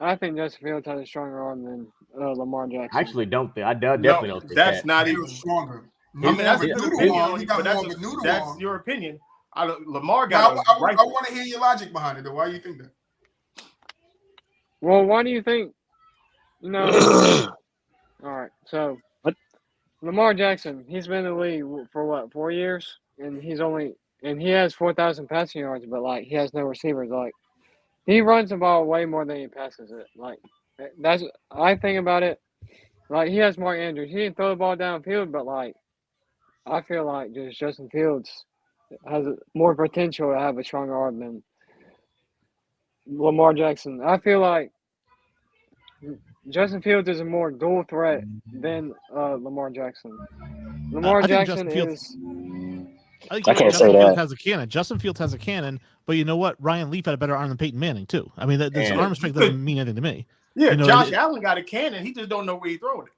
I think Justin Fields has a stronger arm than Lamar Jackson. I actually don't think. I definitely don't think that's not even stronger. I mean, that's your opinion. Lamar got. I want to hear your logic behind it, though. Why do you think that? Well, why do you think? All right. So, Lamar Jackson, he's been in the league for what, 4 years, and he has 4,000 passing yards, but like he has no receivers. Like he runs the ball way more than he passes it. Like I think about it. Like he has Mark Andrews. He didn't throw the ball downfield, but like I feel like just Justin Fields has more potential to have a stronger arm than Lamar Jackson. I feel like Justin Fields is a more dual threat than Lamar Jackson. Lamar Jackson is. I can't say that. Has a cannon. Justin Fields has a cannon, but you know what? Ryan Leaf had a better arm than Peyton Manning too. I mean, this arm strength doesn't mean anything to me. Yeah, Josh Allen got a cannon. He just don't know where he's throwing it.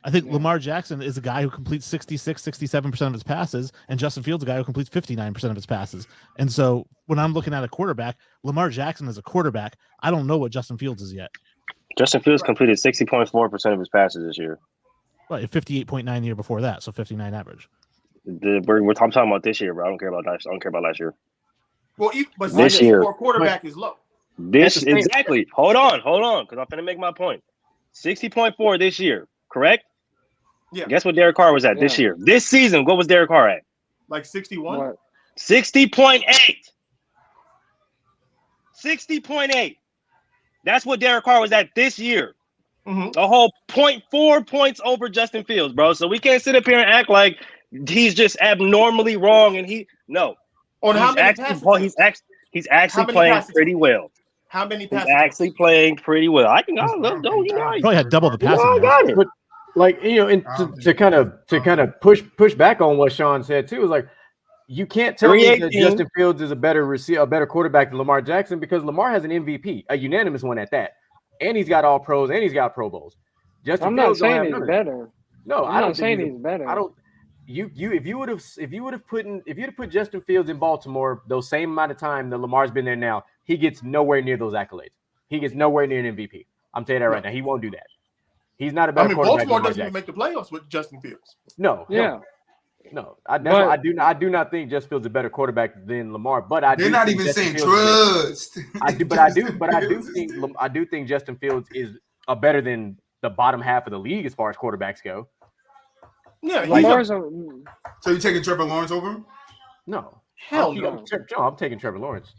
I think Lamar Jackson is a guy who completes 66, 67% of his passes, and Justin Fields is a guy who completes 59% of his passes. And so when I'm looking at a quarterback, Lamar Jackson is a quarterback. I don't know what Justin Fields is yet. Justin Fields completed 60.4% of his passes this year. Right, 58.9 the year before that, so 59 average. I'm talking about this year, bro. I don't care about last year. Well, but this year for a quarterback is low. Exactly. Hold on, because I'm gonna make my point. 60.4 this year, correct? Yeah. Guess what Derek Carr was at this year? This season, what was Derek Carr at? Like 61? 60.8. 60.8. That's what Derek Carr was at this year. Mm-hmm. A whole 0.4 points over Justin Fields, bro. So we can't sit up here and act like he's just abnormally wrong. And on how many passes? He's actually playing pretty well. How many passes? He's actually playing pretty well. I can go. Probably had double the passing. I got it. But like and to kind of push back on what Sean said too is like you can't tell me that Justin Fields is a better quarterback than Lamar Jackson because Lamar has an MVP, a unanimous one at that, and he's got all pros and he's got Pro Bowls. I'm not saying he's better. No, I'm not saying he's better. I don't. If you would have put Justin Fields in Baltimore those same amount of time that Lamar's been there now, he gets nowhere near those accolades. He gets nowhere near an MVP. I'm telling you that right now. He won't do that. He's not a better quarterback. Baltimore doesn't even make the playoffs with Justin Fields. No. I do not think Justin Fields is a better quarterback than Lamar. But they're not even saying trust. I do think Justin Fields is a better than the bottom half of the league as far as quarterbacks go. Yeah, so you're taking Trevor Lawrence over him? No. Hell no. I'm taking Trevor Lawrence.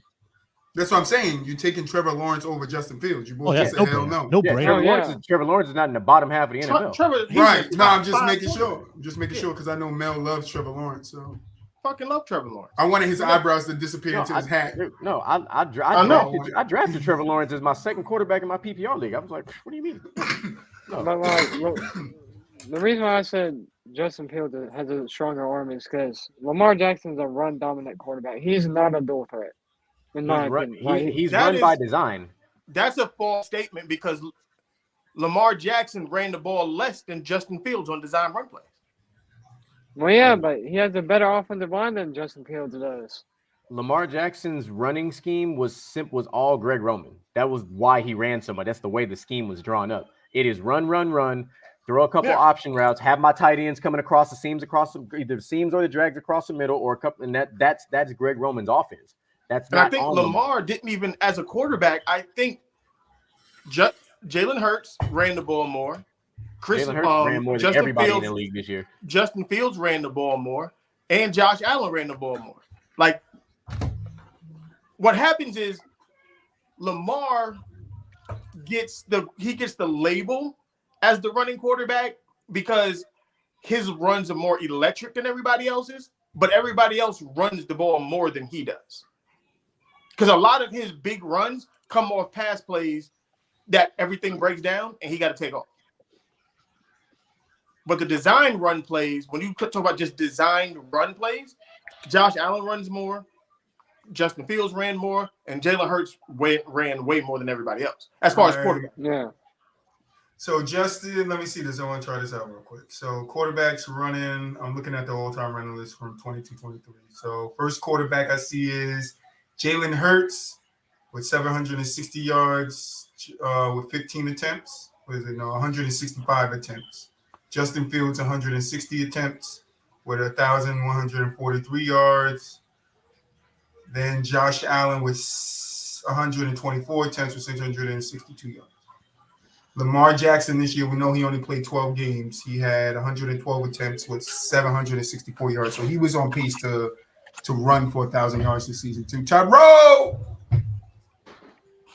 That's what I'm saying. You're taking Trevor Lawrence over Justin Fields. You both said hell no. No brainer. Trevor Lawrence is not in the bottom half of the NFL. Right. No, I'm just making sure. I'm just making sure because I know Mel loves Trevor Lawrence. So fucking love Trevor Lawrence. I wanted his eyebrows to disappear into his hat. I drafted Trevor Lawrence as my second quarterback in my PPR league. I was like, what do you mean? No. But like, the reason why I said Justin Fields has a stronger arm is because Lamar Jackson's a run-dominant quarterback. He's not a dual threat. He's run by design. That's a false statement because Lamar Jackson ran the ball less than Justin Fields on design run plays. Well, yeah, but he has a better offensive line than Justin Fields does. Lamar Jackson's running scheme was all Greg Roman. That was why he ran so much. That's the way the scheme was drawn up. It is run, throw a couple option routes, have my tight ends coming across the seams, either the seams or the drags across the middle, or a couple, and that's Greg Roman's offense. That's and I think Lamar didn't even, as a quarterback, I think Jalen Hurts ran the ball more. Jalen Hurts ran more than everybody in the league this year. Justin Fields ran the ball more, and Josh Allen ran the ball more. Like, what happens is Lamar gets the label as the running quarterback because his runs are more electric than everybody else's, but everybody else runs the ball more than he does. Because a lot of his big runs come off pass plays that everything breaks down and he got to take off. But the design run plays, when you talk about just designed run plays, Josh Allen runs more, Justin Fields ran more, and Jalen Hurts ran way more than everybody else as far as quarterback. Yeah. So Justin, let me see this. I want to try this out real quick. So quarterbacks running, I'm looking at the all-time running list from 22-23. So first quarterback I see is Jalen Hurts with 760 yards with 15 attempts. 165 attempts. Justin Fields 160 attempts with 1,143 yards. Then Josh Allen with 124 attempts with 662 yards. Lamar Jackson this year, we know he only played 12 games. He had 112 attempts with 764 yards. So he was on pace to run for 1,000 yards this season too. Tyrone!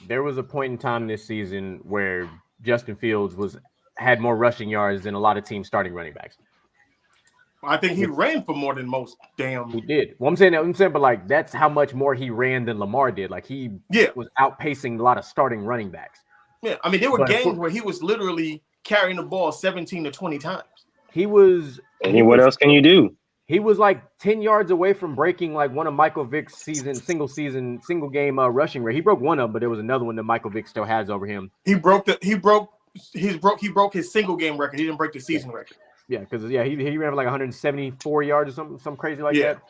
There was a point in time this season where Justin Fields had more rushing yards than a lot of teams starting running backs. I think he ran for more than most. Damn, he did. Well, I'm saying, but like that's how much more he ran than Lamar did. Like he was outpacing a lot of starting running backs. Yeah, I mean there were games where he was literally carrying the ball 17 to 20 times. What else can you do? He was like 10 yards away from breaking like one of Michael Vick's single game rushing rate. He broke one of them, but there was another one that Michael Vick still has over him. He broke his single game record. He didn't break the season record. Yeah, because he ran for like 174 yards or something crazy like that.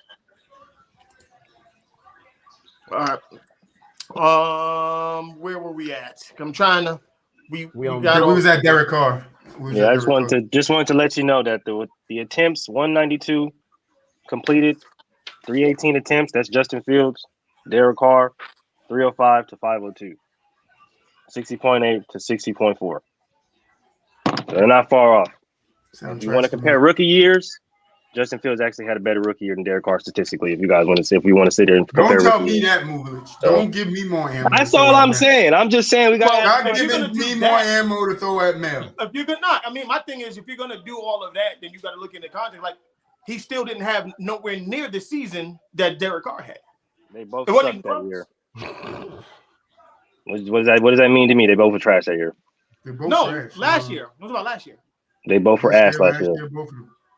All right. Where were we at? I'm trying to. We was at Derek Carr. I just wanted to let you know that the attempts 192 completed, 318 attempts. That's Justin Fields, Derek Carr, 305 to 502, 60.8 to 60.4. They're not far off. If you want to compare rookie years, Justin Fields actually had a better rookie year than Derek Carr statistically. If we want to sit there and compare, don't tell me that, Movich. Don't give me more ammo. That's all I'm saying. I'm just saying we got. Not giving me more ammo to throw at Mel. If you're not, I mean, my thing is, if you're gonna do all of that, then you got to look in the context. Like he still didn't have nowhere near the season that Derek Carr had. They both sucked that year. What does that mean to me? They both were trash that year. Last year. What about last year? They both were ass last year.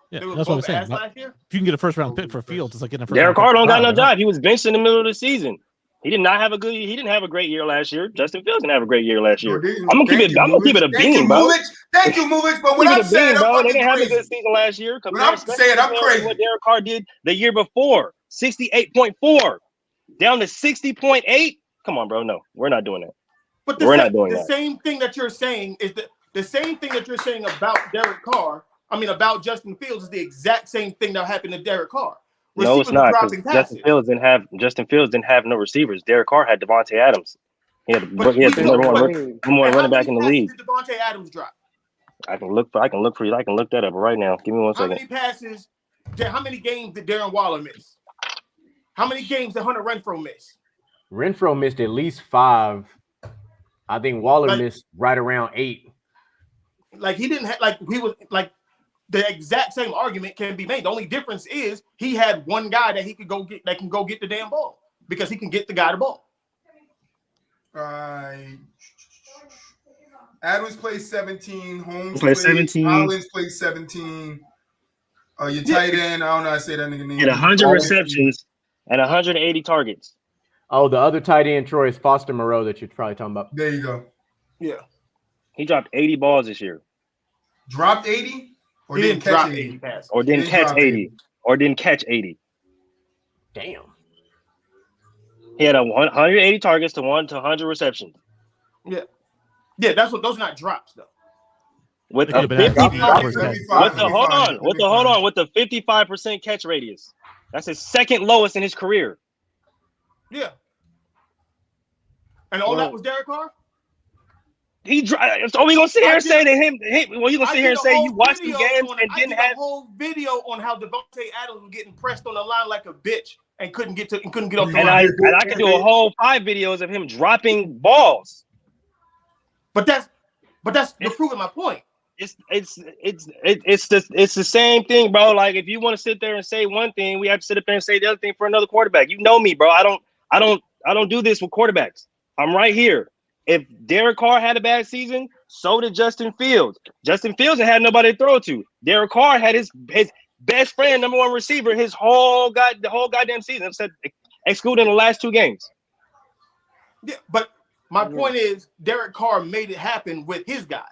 Yeah, that's what I'm saying. If you can get a first round pick for Fields, it's like getting a first Derek round Carr pick. don't got no job. He was benched in the middle of the season. He did not have he didn't have a great year last year. Justin Fields didn't have a great year last year. I'm gonna keep it a bean, bro. Thank you, Movich. But what I'm saying, bro, they didn't have a good season last year. I'm crazy. What Derek Carr did the year before, 68.4 down to 60.8. Come on, bro. No, we're not doing that. But we're not doing that. The same thing that you're saying is the same thing that you're saying about Derek Carr. I mean, about Justin Fields is the exact same thing that happened to Derek Carr. No, it's not. Justin Fields didn't have no receivers. Derek Carr had Devontae Adams. He had the number one running back in the league. Did Devontae Adams drop? I can look for you. I can look that up right now. Give me 1 second. How many passes? How many games did Darren Waller miss? How many games did Hunter Renfrow miss? Renfrow missed at least 5. I think Waller missed right around 8. Like he didn't have he was like the exact same argument can be made. The only difference is he had one guy that he could go get that can go get the damn ball because he can get the guy the ball. Adams plays 17. Holmes plays 17. Collins plays 17. Your tight end, I don't know how to say that nigga name. And 100 receptions and 180 targets. Oh, the other tight end, Troy, is Foster Moreau that you're probably talking about. There you go. Yeah. He dropped 80 balls this year. Dropped 80? Or he didn't drop catch 80 passes. Or didn't catch 80. Or didn't catch 80. Damn. He had 180 targets to 100 receptions. Yeah. Yeah, that's what those are not drops though. With a 55% catch radius. That's his second lowest in his career. Yeah. And all that was Derek Carr? So we gonna sit here and say to him, well, you gonna sit here and say you watched the games and didn't have a whole video on how Devontae Adams was getting pressed on the line like a bitch and couldn't get off the line. And I can do a whole 5 videos of him dropping balls. But you're proving my point. It's the same thing, bro. Like if you want to sit there and say one thing, we have to sit up there and say the other thing for another quarterback. You know me, bro. I don't do this with quarterbacks. I'm right here. If Derek Carr had a bad season, so did Justin Fields. Justin Fields had nobody to throw to. Derek Carr had his best friend, number 1 receiver, the whole goddamn season, excluding the last 2 games. Yeah, but my point is Derek Carr made it happen with his guy.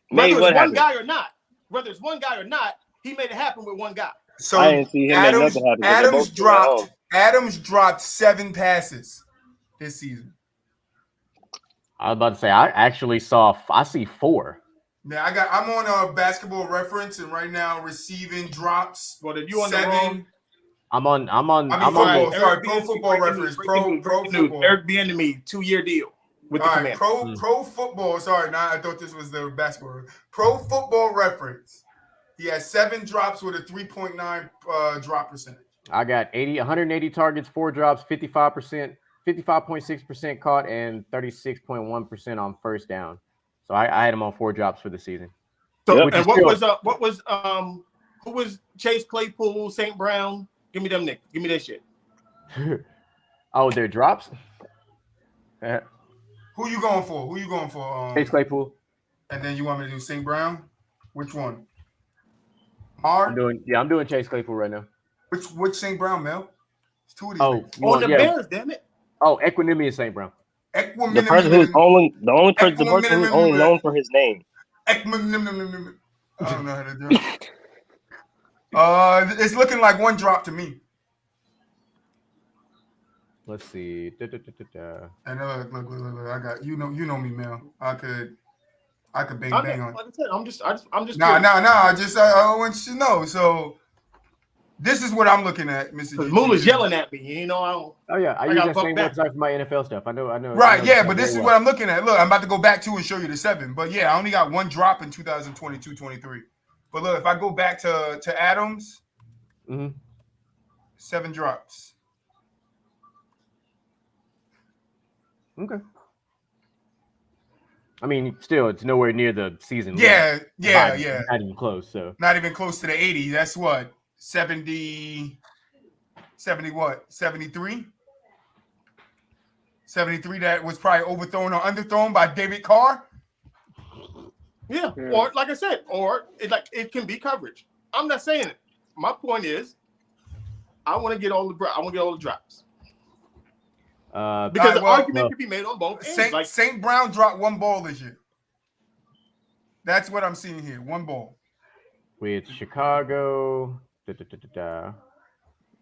Whether it's one guy or not, he made it happen with one guy. So I didn't see him make nothing happen. Adams dropped 7 passes this season. I was about to say I see 4. Now I'm on Basketball Reference, and right now receiving drops. Well, if you on 7. the wrong, Pro Football Reference. Pro Football. Eric Bieniemy 2-year deal with the Commanders. Pro Football. Sorry, I thought this was the basketball. Pro Football Reference. He has 7 drops with a 3.9 drop percentage. I got 180 targets, 4 drops, 55.6% caught, and 36.1% on first down. So I had him on 4 drops for the season. So and who was Chase Claypool, St. Brown? Give me them niggas. Give me that shit. Oh, their drops? Who you going for? Chase Claypool. And then you want me to do St. Brown? Which one? I'm doing Chase Claypool right now. Which St. Brown, Mel? It's 2 of these. The Bears, damn it. Oh, Equanimity is St. Brown. The person who's only known for his name. I don't know how to do it. It's looking like 1 drop to me. Let's see. And look! I got you know me, Mel. I could bang on. Like I said, I'm just. Nah. I want you to know. So this is what I'm looking at, Mr. Moolah's yelling at me. You know, I don't. Oh yeah, I use that same website for my NFL stuff. I know. Right, yeah, but this is what I'm looking at. Look, I'm about to go back to and show you the 7. But yeah, I only got 1 drop in 2022-23. But look, if I go back to Adams, 7 drops. Okay. I mean, still, it's nowhere near the season. Yeah. Not even close. So not even close to the 80. That's what 70 what? 73. 73 that was probably overthrown or underthrown by David Carr. Yeah, or like I said, it can be coverage. I'm not saying it. My point is, I want to get all the drops. Because the argument can be made on both ends. St. Brown dropped 1 ball this year. That's what I'm seeing here. 1 ball. With Chicago.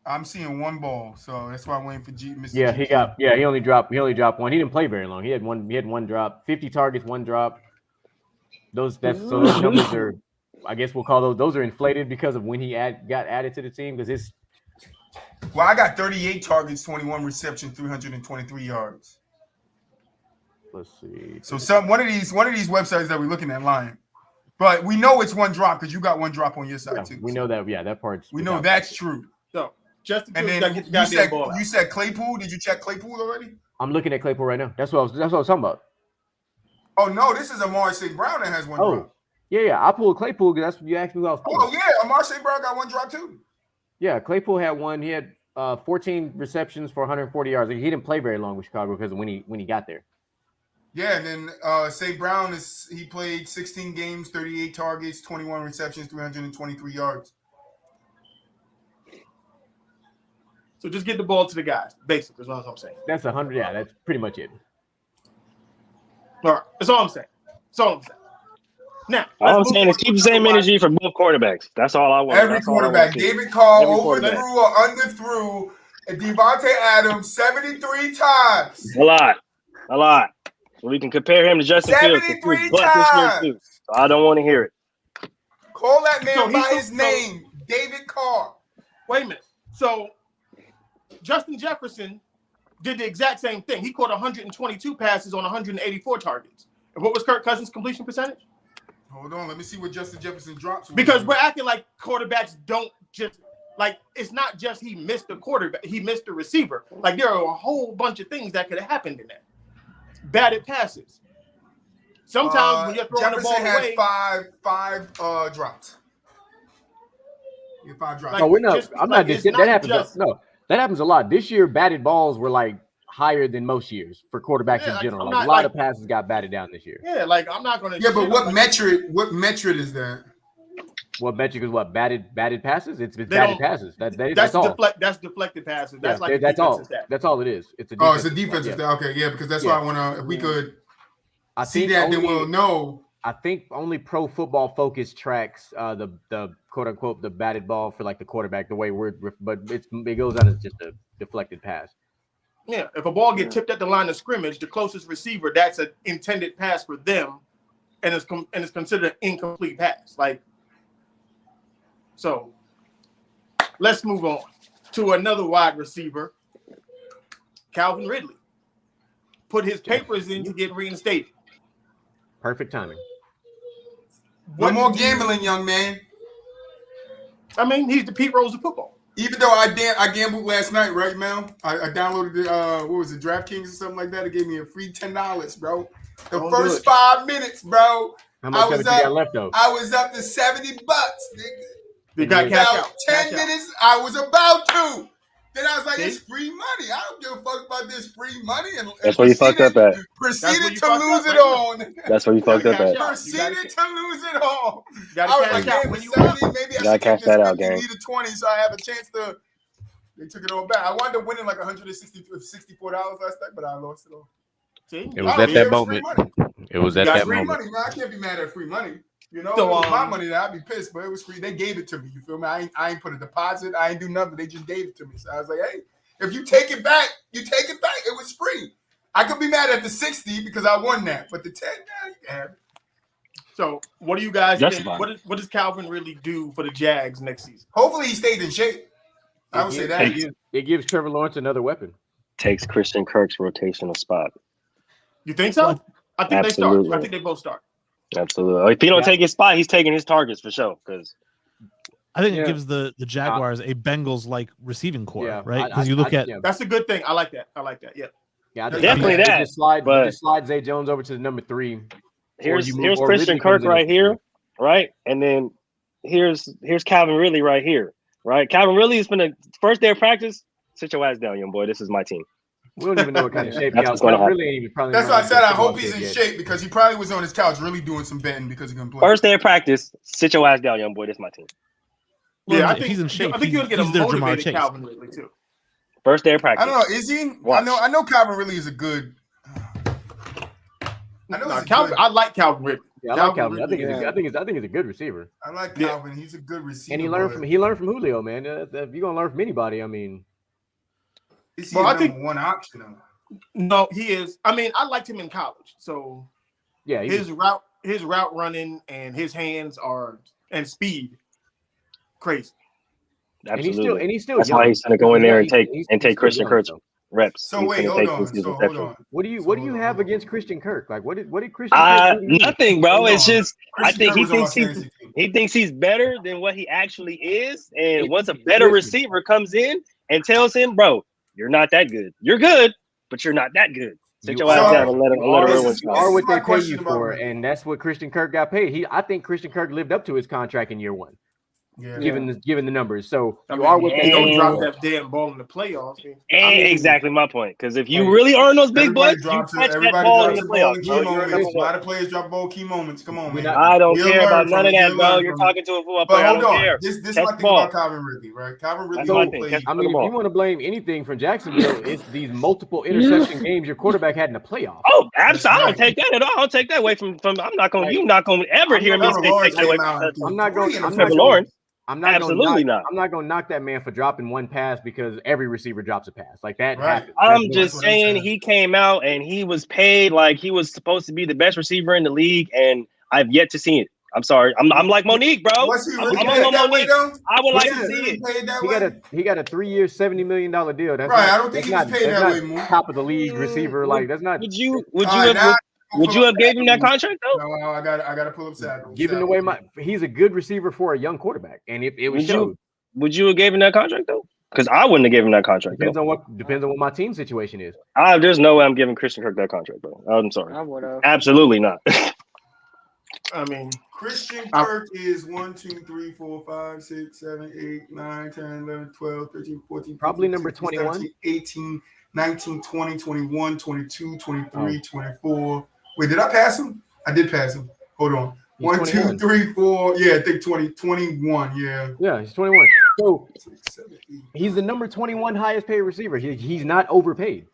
I'm seeing 1 ball, so that's why I'm waiting for Mr. Yeah, he only dropped 1. He didn't play very long. He had 1 drop, 50 targets, 1 drop. Those numbers are, I guess we'll call those are inflated because of when he got added to the team, because it's. Well, I got 38 targets, 21 receptions, 323 yards. Let's see. So one of these websites that we're looking at lying. But we know it's one drop because you got one drop on your side too. We know that. Yeah, that part's. We know that's true. So Justin And Fields then got to get the goddamn ball out. you said Claypool. Did you check Claypool already? I'm looking at Claypool right now. That's what I was talking about. Oh no, this is Amari St. Brown that has one drop. Yeah. I pulled Claypool because that's what you asked me who I was pulling. Oh yeah, Amari St. Brown got one drop too. Yeah, Claypool had one. He had 14 receptions for 140 yards. He didn't play very long with Chicago because when he got there. Yeah, and then St. Brown he played 16 games, 38 targets, 21 receptions, 323 yards. So just get the ball to the guys. Basically, is what I'm saying. That's 100. Yeah, that's pretty much it. All right, that's all I'm saying. Now, all I'm saying is keep the same energy for both quarterbacks. That's all I want. Every quarterback. David Carr overthrew or underthrew Devontae Adams 73 times. A lot. So we can compare him to Justin Fields. 73 times. So I don't want to hear it. Call that man by his name, David Carr. Wait a minute. So Justin Jefferson did the exact same thing. He caught 122 passes on 184 targets. And what was Kirk Cousins' completion percentage? Hold on, let me see what Justin Jefferson drops. Because we're acting like quarterbacks don't just like it's not just he missed the quarterback, he missed the receiver. Like there are a whole bunch of things that could have happened in that. Batted passes. Sometimes when you're throwing Jefferson the ball away, five drops. Yeah, 5 drops. No, we're not. I'm not just that happens. That happens a lot. This year, batted balls were like higher than most years for quarterbacks in general. Like, a lot of passes got batted down this year. Yeah, like I'm not gonna. Yeah, but what metric is that? What metric is what? Batted passes? It's batted passes. That's all. That's deflected passes. That's that's all. That's all it is. It's a defensive stat. Okay, yeah, because that's why I want to. If we could see that, then we'll know. I think only Pro Football Focus tracks the quote unquote the batted ball for like the quarterback the way but it goes out as just a deflected pass. Yeah, if a ball gets tipped at the line of scrimmage, the closest receiver, that's an intended pass for them, and it's considered an incomplete pass. Like, so let's move on to another wide receiver, Calvin Ridley. Put his papers in to get reinstated. Perfect timing. No more gambling, young man. I mean, he's the Pete Rose of football. Even though I gambled last night, right, Mel? I downloaded the what was it, DraftKings or something like that. It gave me a free $10, bro. The first 5 minutes, bro. How much you got left though? I was up to $70, nigga. You got cash out. 10 minutes, I was about to. Then I was like, it's free money. I don't give a fuck about this free money. And that's where you fucked up at. Proceeded to lose it all. That's where you fucked up at. Proceeded to lose it all. I was like, when you 70, maybe I should cash that out, gang. Need a 20, so I have a chance to. They took it all back. I wound up winning like $164 last night, but I lost it all. See? It was at that moment. It was at that moment. Money, man. I can't be mad at free money. You know, so, it was my money that I'd be pissed, but it was free. They gave it to me. You feel me? I ain't put a deposit. I ain't do nothing. They just gave it to me. So I was like, hey, if you take it back, you take it back. It was free. I could be mad at the 60 because I won that, but the 10, you can have it. So what do you guys think? What does Calvin really do for the Jags next season? Hopefully he stays in shape. I would say that. It gives Trevor Lawrence another weapon. Takes Christian Kirk's rotational spot. You think so? I think they start. I think they both start. Absolutely. If he don't take his spot, he's taking his targets for sure. Because I think it gives the Jaguars a Bengals-like receiving core, right? Because you look at that's a good thing. I like that. Yeah, I definitely that. Just slide Zay Jones over to the number 3. Here's Christian Kirk right here, right? And then here's Calvin Ridley right here, right? Calvin Ridley has been a first day of practice. Sit your ass down, young boy. This is my team. We don't even know what kind of shape That's why I said I hope he's in shape because he probably was on his couch really doing some betting because he can play. First day of practice, sit your ass down, young boy. This is my team. Well, yeah, I think he's in shape. I think you'll get a motivated Calvin Ridley too. First day of practice. I don't know. Is he? Watch. I know Calvin Ridley is a good. I like Calvin Ridley. Yeah, I like Calvin. I think he's a good receiver. I like Calvin. He's a good receiver. And he learned from Julio, man. If you're gonna learn from anybody, I mean. Is he number one option though? No, he is. I mean, I liked him in college. So yeah, his route running and his hands and speed crazy. Absolutely. And he's still That's young. why he's going to go in there and take Christian Kirk. reps. So wait, hold on. What do you have against Christian Kirk? Like, what did Christian Kirk do? Nothing, bro. It's just I think he thinks he's better than what he actually is. And once a better receiver comes in and tells him, bro, you're not that good. You're good, but you're not that good. Sit your ass down and let him are what they pay you for, and that's what Christian Kirk got paid. I think Christian Kirk lived up to his contract in year one. Yeah. Given the numbers, so what they don't drop that damn ball in the playoffs. Exactly my point. Because if you really earn those big bucks, you catch that ball in the playoffs. A lot of players drop ball key moments. Come on, man. I don't care about none of that, bro. You're talking to a football player. I don't care. This is my thing about Calvin Ridley, right? Calvin Ridley. I mean, if you want to blame anything from Jacksonville, it's these multiple interception games your quarterback had in the playoffs. Oh, absolutely. I don't take that at all. I'll take that away from. You're not going to ever hear me take that away from. I'm not going. I'm not going to knock that man for dropping one pass because every receiver drops a pass like that. Right. I'm just saying he came out and he was paid like he was supposed to be the best receiver in the league, and I've yet to see it. I'm sorry. I'm like Monique, bro. Was he really I'm paid on that way, Monique. though? I would like to see it. He got a 3-year, $70 million deal. That's right. I don't think he was paid that way, Moon. Top of the league receiver. Like that's not. Would you have gave him that contract though? No, I gotta pull up Saturday. Giving away he's a good receiver for a young quarterback, and it was showed. Would you have gave him that contract though? Because I wouldn't have given him that contract. Depends on what my team situation is. There's no way I'm giving Christian Kirk that contract, bro. I'm sorry. I would have. Absolutely not. I mean, Christian Kirk is 1, 2, 3, 4, 5, 6, 7, 8, 9, 10, 11, 12, 13, 14, probably 15, number 16, 21, 17, 18, 19, 20, 21, 22, 23, 24. Wait, did I pass him? I did pass him. Hold on. 1, 2, 3, 4. Yeah, I think 20, 21. Yeah. Yeah, he's 21. So he's the number 21 highest paid receiver. He's not overpaid.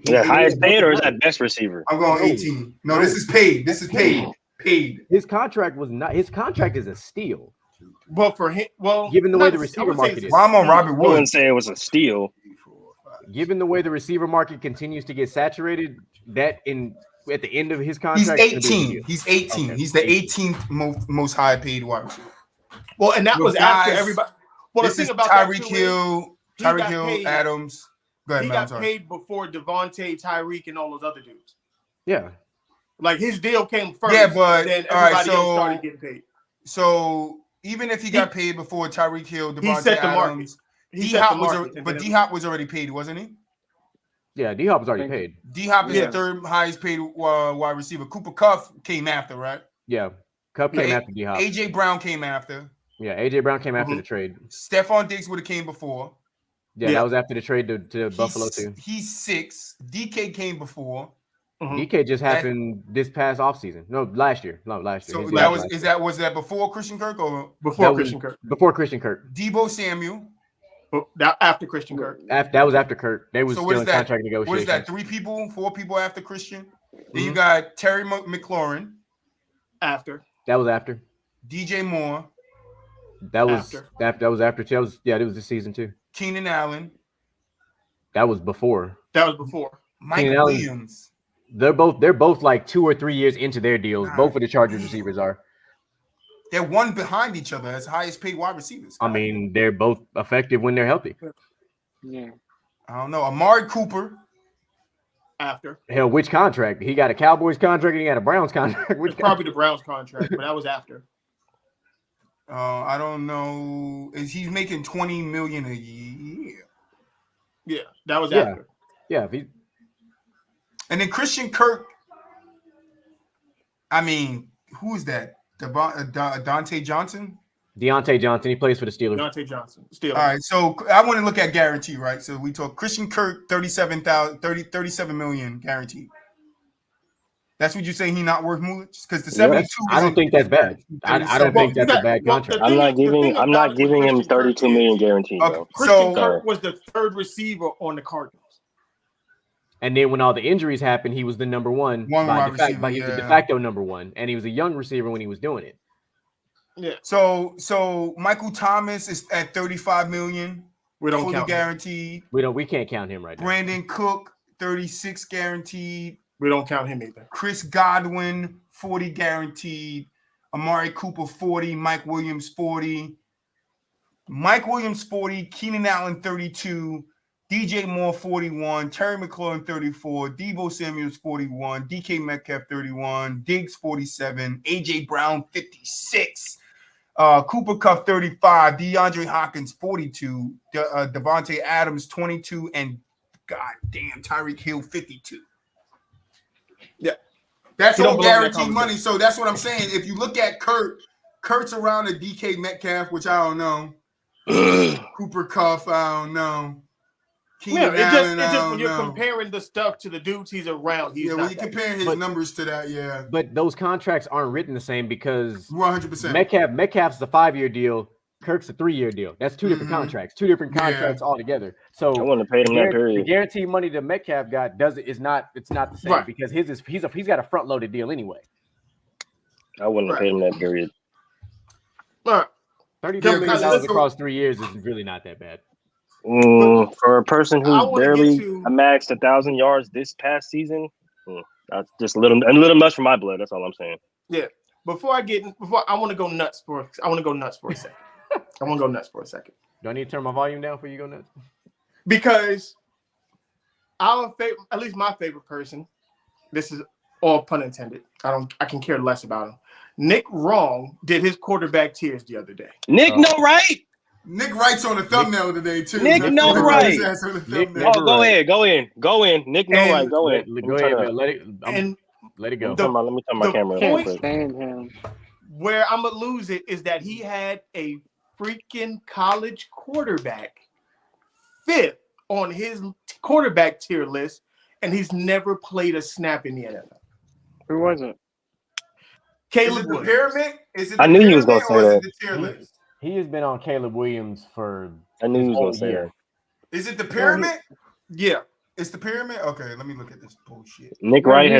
Highest paid, or is that best receiver? I'm going 18. No, this is paid. This is paid. Paid. His contract was not. His contract is a steal. But for him, given the way the receiver market is, well, I'm on Robert I Woods. wouldn't say it was a steal. Given the way the receiver market continues to get saturated, at the end of his contract, he's 18. He's 18. Okay. He's the 18th most high paid wide receiver. Well, and that was after everybody. Well, this the thing is about Tyreek Hill, Adams. Go ahead, he man, got paid before Devontae, Tyreek, and all those other dudes. Yeah. Like his deal came first. Yeah, but then everybody else started getting paid. So even if he got paid before Tyreek Hill, Devontae, he set the Adams, D-Hop was already paid, wasn't he? Yeah, D-Hop was already paid. D-Hop is the third highest paid wide receiver. Cooper Kupp came after, right? Yeah, Kupp came after D-Hop. AJ Brown came after. Yeah, AJ Brown came after the trade. Stephon Diggs would have came before. Yeah, that was after the trade to Buffalo too. He's 6. DK came before. DK just happened this past offseason. No, last year. So was that before Christian Kirk or before Christian Kirk? Before Christian Kirk. Debo Samuel. After Christian Kirk. That was after Kirk. They was still in contract negotiations. What is that? 4 people after Christian? Then you got Terry McLaurin. After. That was after. DJ Moore. That was after. It was this season too. Keenan Allen. That was before. Mike Williams. They're both like 2 or 3 years into their deals. Both of the Chargers receivers are. They're one behind each other as highest paid wide receivers. I mean, they're both effective when they're healthy. Yeah. I don't know. Amari Cooper. After. Hell, which contract? He got a Cowboys contract and he got a Browns contract. It's probably the Browns contract, but that was after. I don't know. He's making $20 million a year. Yeah, that was after. Yeah. And then Christian Kirk. I mean, who is that? Deontay Johnson? Deontay Johnson. He plays for the Steelers. Deontay Johnson. Steelers. All right, so I want to look at guarantee, right? So we talk Christian Kirk, 37 million guaranteed. That's what you say he not worth Mulich? Because the 72. I don't think that's bad. I don't think that's a bad contract. I'm not giving him 32 million guaranteed. Okay, Christian Kirk was the third receiver on the Cardinals. And then when all the injuries happened, he was the number one. He was the de facto number one, and he was a young receiver when he was doing it. Yeah. So Michael Thomas is at 35 million. We don't count guaranteed. We can't count him right now. Brandon Cook, 36 guaranteed. We don't count him either. Chris Godwin, 40 guaranteed. Amari Cooper, 40. Mike Williams, 40. Mike Williams, 40. Keenan Allen, 32. DJ Moore 41, Terry McLaurin 34, Deebo Samuels 41, DK Metcalf 31, Diggs 47, AJ Brown 56, Cooper Kupp 35, DeAndre Hopkins 42, Devontae Adams 22, and goddamn Tyreek Hill 52. Yeah, that's all guaranteed money. So that's what I'm saying. If you look at Kurt's around a DK Metcalf, which I don't know. Cooper Kupp, I don't know. Keenan Allen, it just when you're comparing the stuff to the dudes he's around, he's when you're comparing his numbers to that, But those contracts aren't written the same because 100%. Metcalf's a 5-year deal, Kirk's a 3-year deal. That's two different contracts, altogether. So I want to pay him that period. The guaranteed money that Metcalf got it's not the same because he's got a front loaded deal anyway. I wouldn't have paid him that period. Right. $32 million across 3 years is really not that bad. For a person who's barely amassed 1,000 yards this past season, that's just a little much for my blood. That's all I'm saying. Yeah. Before I want to go nuts for a second. Do I need to turn my volume down for you to go nuts? Because at least my favorite person, this is all pun intended. I can care less about him. Nick Wrong did his quarterback tears the other day. Nick No Right. Nick Wright's on the thumbnel today too. Nick No Right. Go in. Nick No Right. Go in. Go ahead. Let it go. Let me turn my camera on. Can't stand him. Where I'm gonna lose it is that he had a freaking college quarterback 5th on his quarterback tier list, and he's never played a snap in the NFL. Who was it? Caleb Williams. Pyramid? Is it I knew he was gonna say that. The tier list? He has been on Caleb Williams for. I knew he was gonna say that. Is it the pyramid? Yeah, it's the pyramid. Okay, let me look at this bullshit. Nick Wright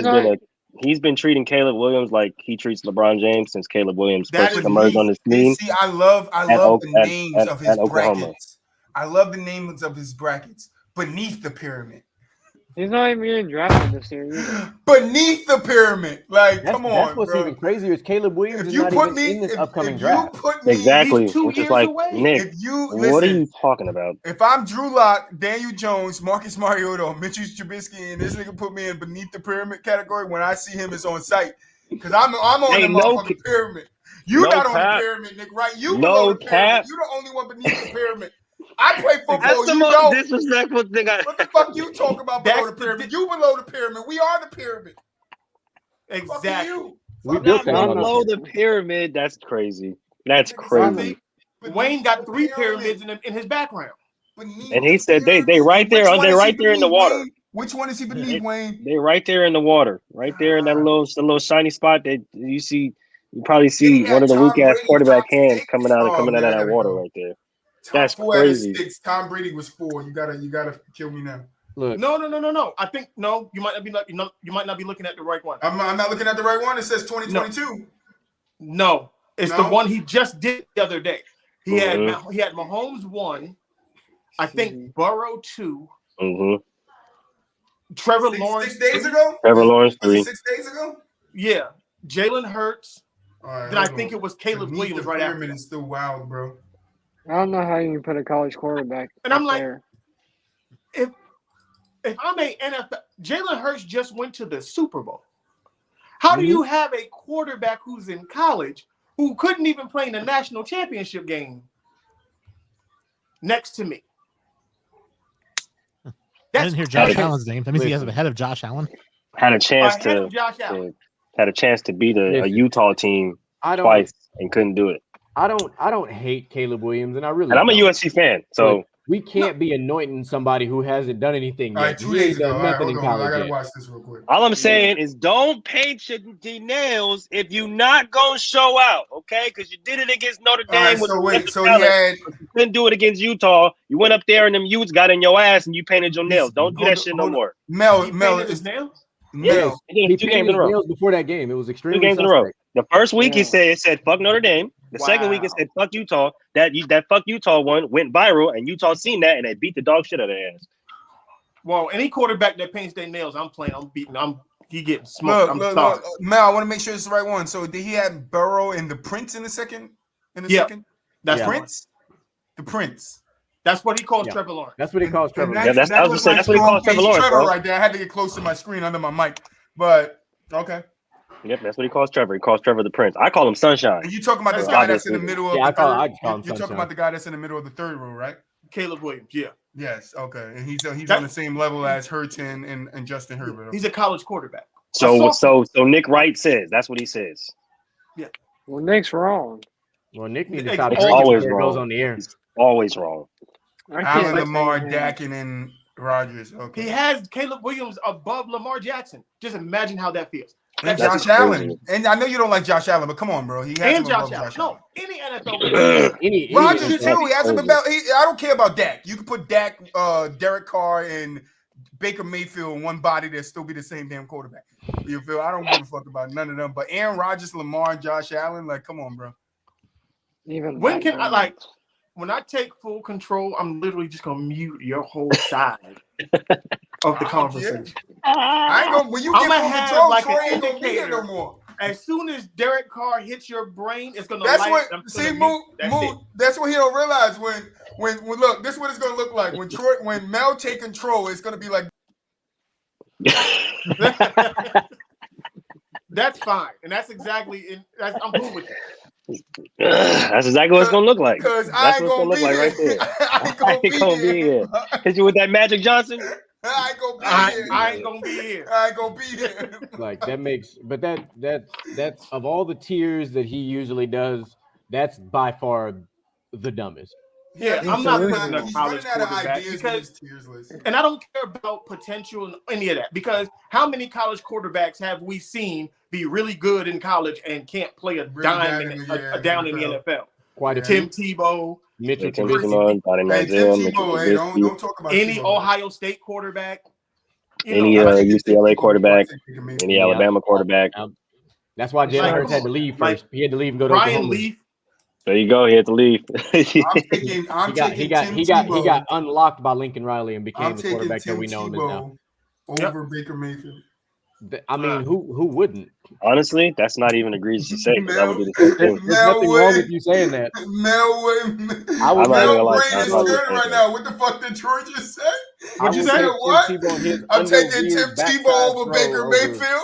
he's been treating Caleb Williams like he treats LeBron James since Caleb Williams first emerged on his team. See, I love the names of his brackets. I love the names of his brackets beneath the pyramid. He's not even getting drafted this year either. Beneath the pyramid. Come on, that's what's even crazier is Caleb Williams is not even in this upcoming draft. Exactly. Which is like, Nick, what are you talking about? If I'm Drew Lock, Daniel Jones, Marcus Mariota, Mitchell Trubisky, and this nigga put me in beneath the pyramid category when I see him is on site. Because I'm on the motherfucking pyramid. You're not on the pyramid, Nick, right? You below the pyramid. You're the only one beneath the pyramid. I play football. That's the most disrespectful thing. What the fuck you talk about below the pyramid? You below the pyramid. We are the pyramid. Exactly. We built below the pyramid. That's crazy. That's crazy. Wayne got 3 pyramids in his background. And he said they right there. They're right there in the water. Which one is he beneath, Wayne? They right there in the water. Right there in that little shiny spot that you see. You probably see one of the weak ass quarterback hands coming out of that water right there. That's crazy. Tom Brady was 4. You gotta kill me now. Look. No. I think you might not be looking at the right one. I'm not looking at the right one. It says 2022. No, it's the one he just did the other day. He had Mahomes 1, I think Burrow 2, Trevor Lawrence 6 days ago. Trevor Lawrence 3. 6 days ago. Yeah, Jalen Hurts. Right, then I think it was Caleb Williams right after. It's still wild, bro. I don't know how you can put a college quarterback. And I'm like, there. if I'm a NFL, Jalen Hurts just went to the Super Bowl. How do you have a quarterback who's in college who couldn't even play in the national championship game next to me? I didn't hear Josh Allen's name. That means he has ahead of Josh Allen. Had a chance to beat a Utah team twice and couldn't do it. I don't hate Caleb Williams, and I'm a USC fan, so we can't be anointing somebody who hasn't done anything yet. All right, 2 days ago. Nothing in college I gotta watch this real quick. All I'm saying is don't paint your nails if you not gonna show out, okay? Because you did it against Notre Dame. You couldn't do it against Utah. You went up there and them Utes got in your ass and you painted your nails. Don't do that shit no more. Mel, his nails? Yes, he 2 games in a row. Before that game, it was extremely 2 games in a row. The first week it said fuck Notre Dame. The second week it said fuck Utah. That fuck Utah one went viral, and Utah seen that, and they beat the dog shit out of their ass. Well, any quarterback that paints their nails, I'm beating. He getting smoked. Look, Mel, I want to make sure it's the right one. So did he have Burrow and the Prince in the second? Second? That's Prince. The Prince. That's what he calls Trevor Lawrence. That's what he calls Trevor Yeah, that's what he calls Trevor Lawrence, bro. Right there. I had to get close to my screen under my mic, but okay. Yep, that's what he calls Trevor. He calls Trevor the Prince. I call him Sunshine. And you talking about this guy that's in the middle of the third? I call him You're talking about the guy that's in the middle of the third row, right? Caleb Williams, yeah. Yes, okay. And he's on the same level as Hurts and Justin Herbert. He's a college quarterback. So Nick Wright says that's what he says. Yeah. Well, Nick's wrong. Well, Nick needs to stop. Always wrong. Goes on the air. He's always wrong. Allen, Lamar, Dak, and Rodgers. Okay. He has Caleb Williams above Lamar Jackson. Just imagine how that feels. And Josh Allen. And I know you don't like Josh Allen, but come on, bro. He has and him above Josh Allen. Allen. No, any NFL. Rodgers too. He has him about. I don't care about Dak. You can put Dak, Derek Carr, and Baker Mayfield in one body. They'll still be the same damn quarterback. You feel? I don't give a fuck about none of them. But Aaron Rodgers, Lamar, and Josh Allen, like, come on, bro. Even when can I like? When I take full control, I'm literally just gonna mute your whole side of the conversation. I ain't gonna. When you get full control, like Troy ain't gonna be here no more. As soon as Derek Carr hits your brain, it's gonna. That's what. See, Moot. That's what he don't realize. When look, this is what it's gonna look like. When Mel take control, it's gonna be like. That's fine, and that's exactly. I'm cool with that. That's exactly what it's gonna look like. That's what it's gonna look like right there. I ain't gonna be here. Hit you with that Magic Johnson. I ain't gonna be here. I ain't gonna be here. I ain't gonna be here. Like that makes, but that's of all the tiers that he usually does, that's by far the dumbest. Yeah, I'm not putting a college quarterback because, and I don't care about potential and any of that because how many college quarterbacks have we seen be really good in college and can't play a dime down in the NFL? Quite a Tim Tebow, Mitchell Tim Tebow. Don't talk about any Ohio State quarterback, any UCLA quarterback, any Alabama quarterback. That's why Jalen Hurts had to leave first. He had to leave and go to Ryan Leaf. There you go. He had to leave. He got unlocked by Lincoln Riley and became the quarterback that we know him as now. Over Baker Mayfield. I mean, who wouldn't? Honestly, that's not even egregious to say. That would be the same thing. There's nothing wrong with you saying that. I'm right now. What the fuck did Troy just say? What'd you say? What? I'm taking Tim Tebow over Baker Mayfield.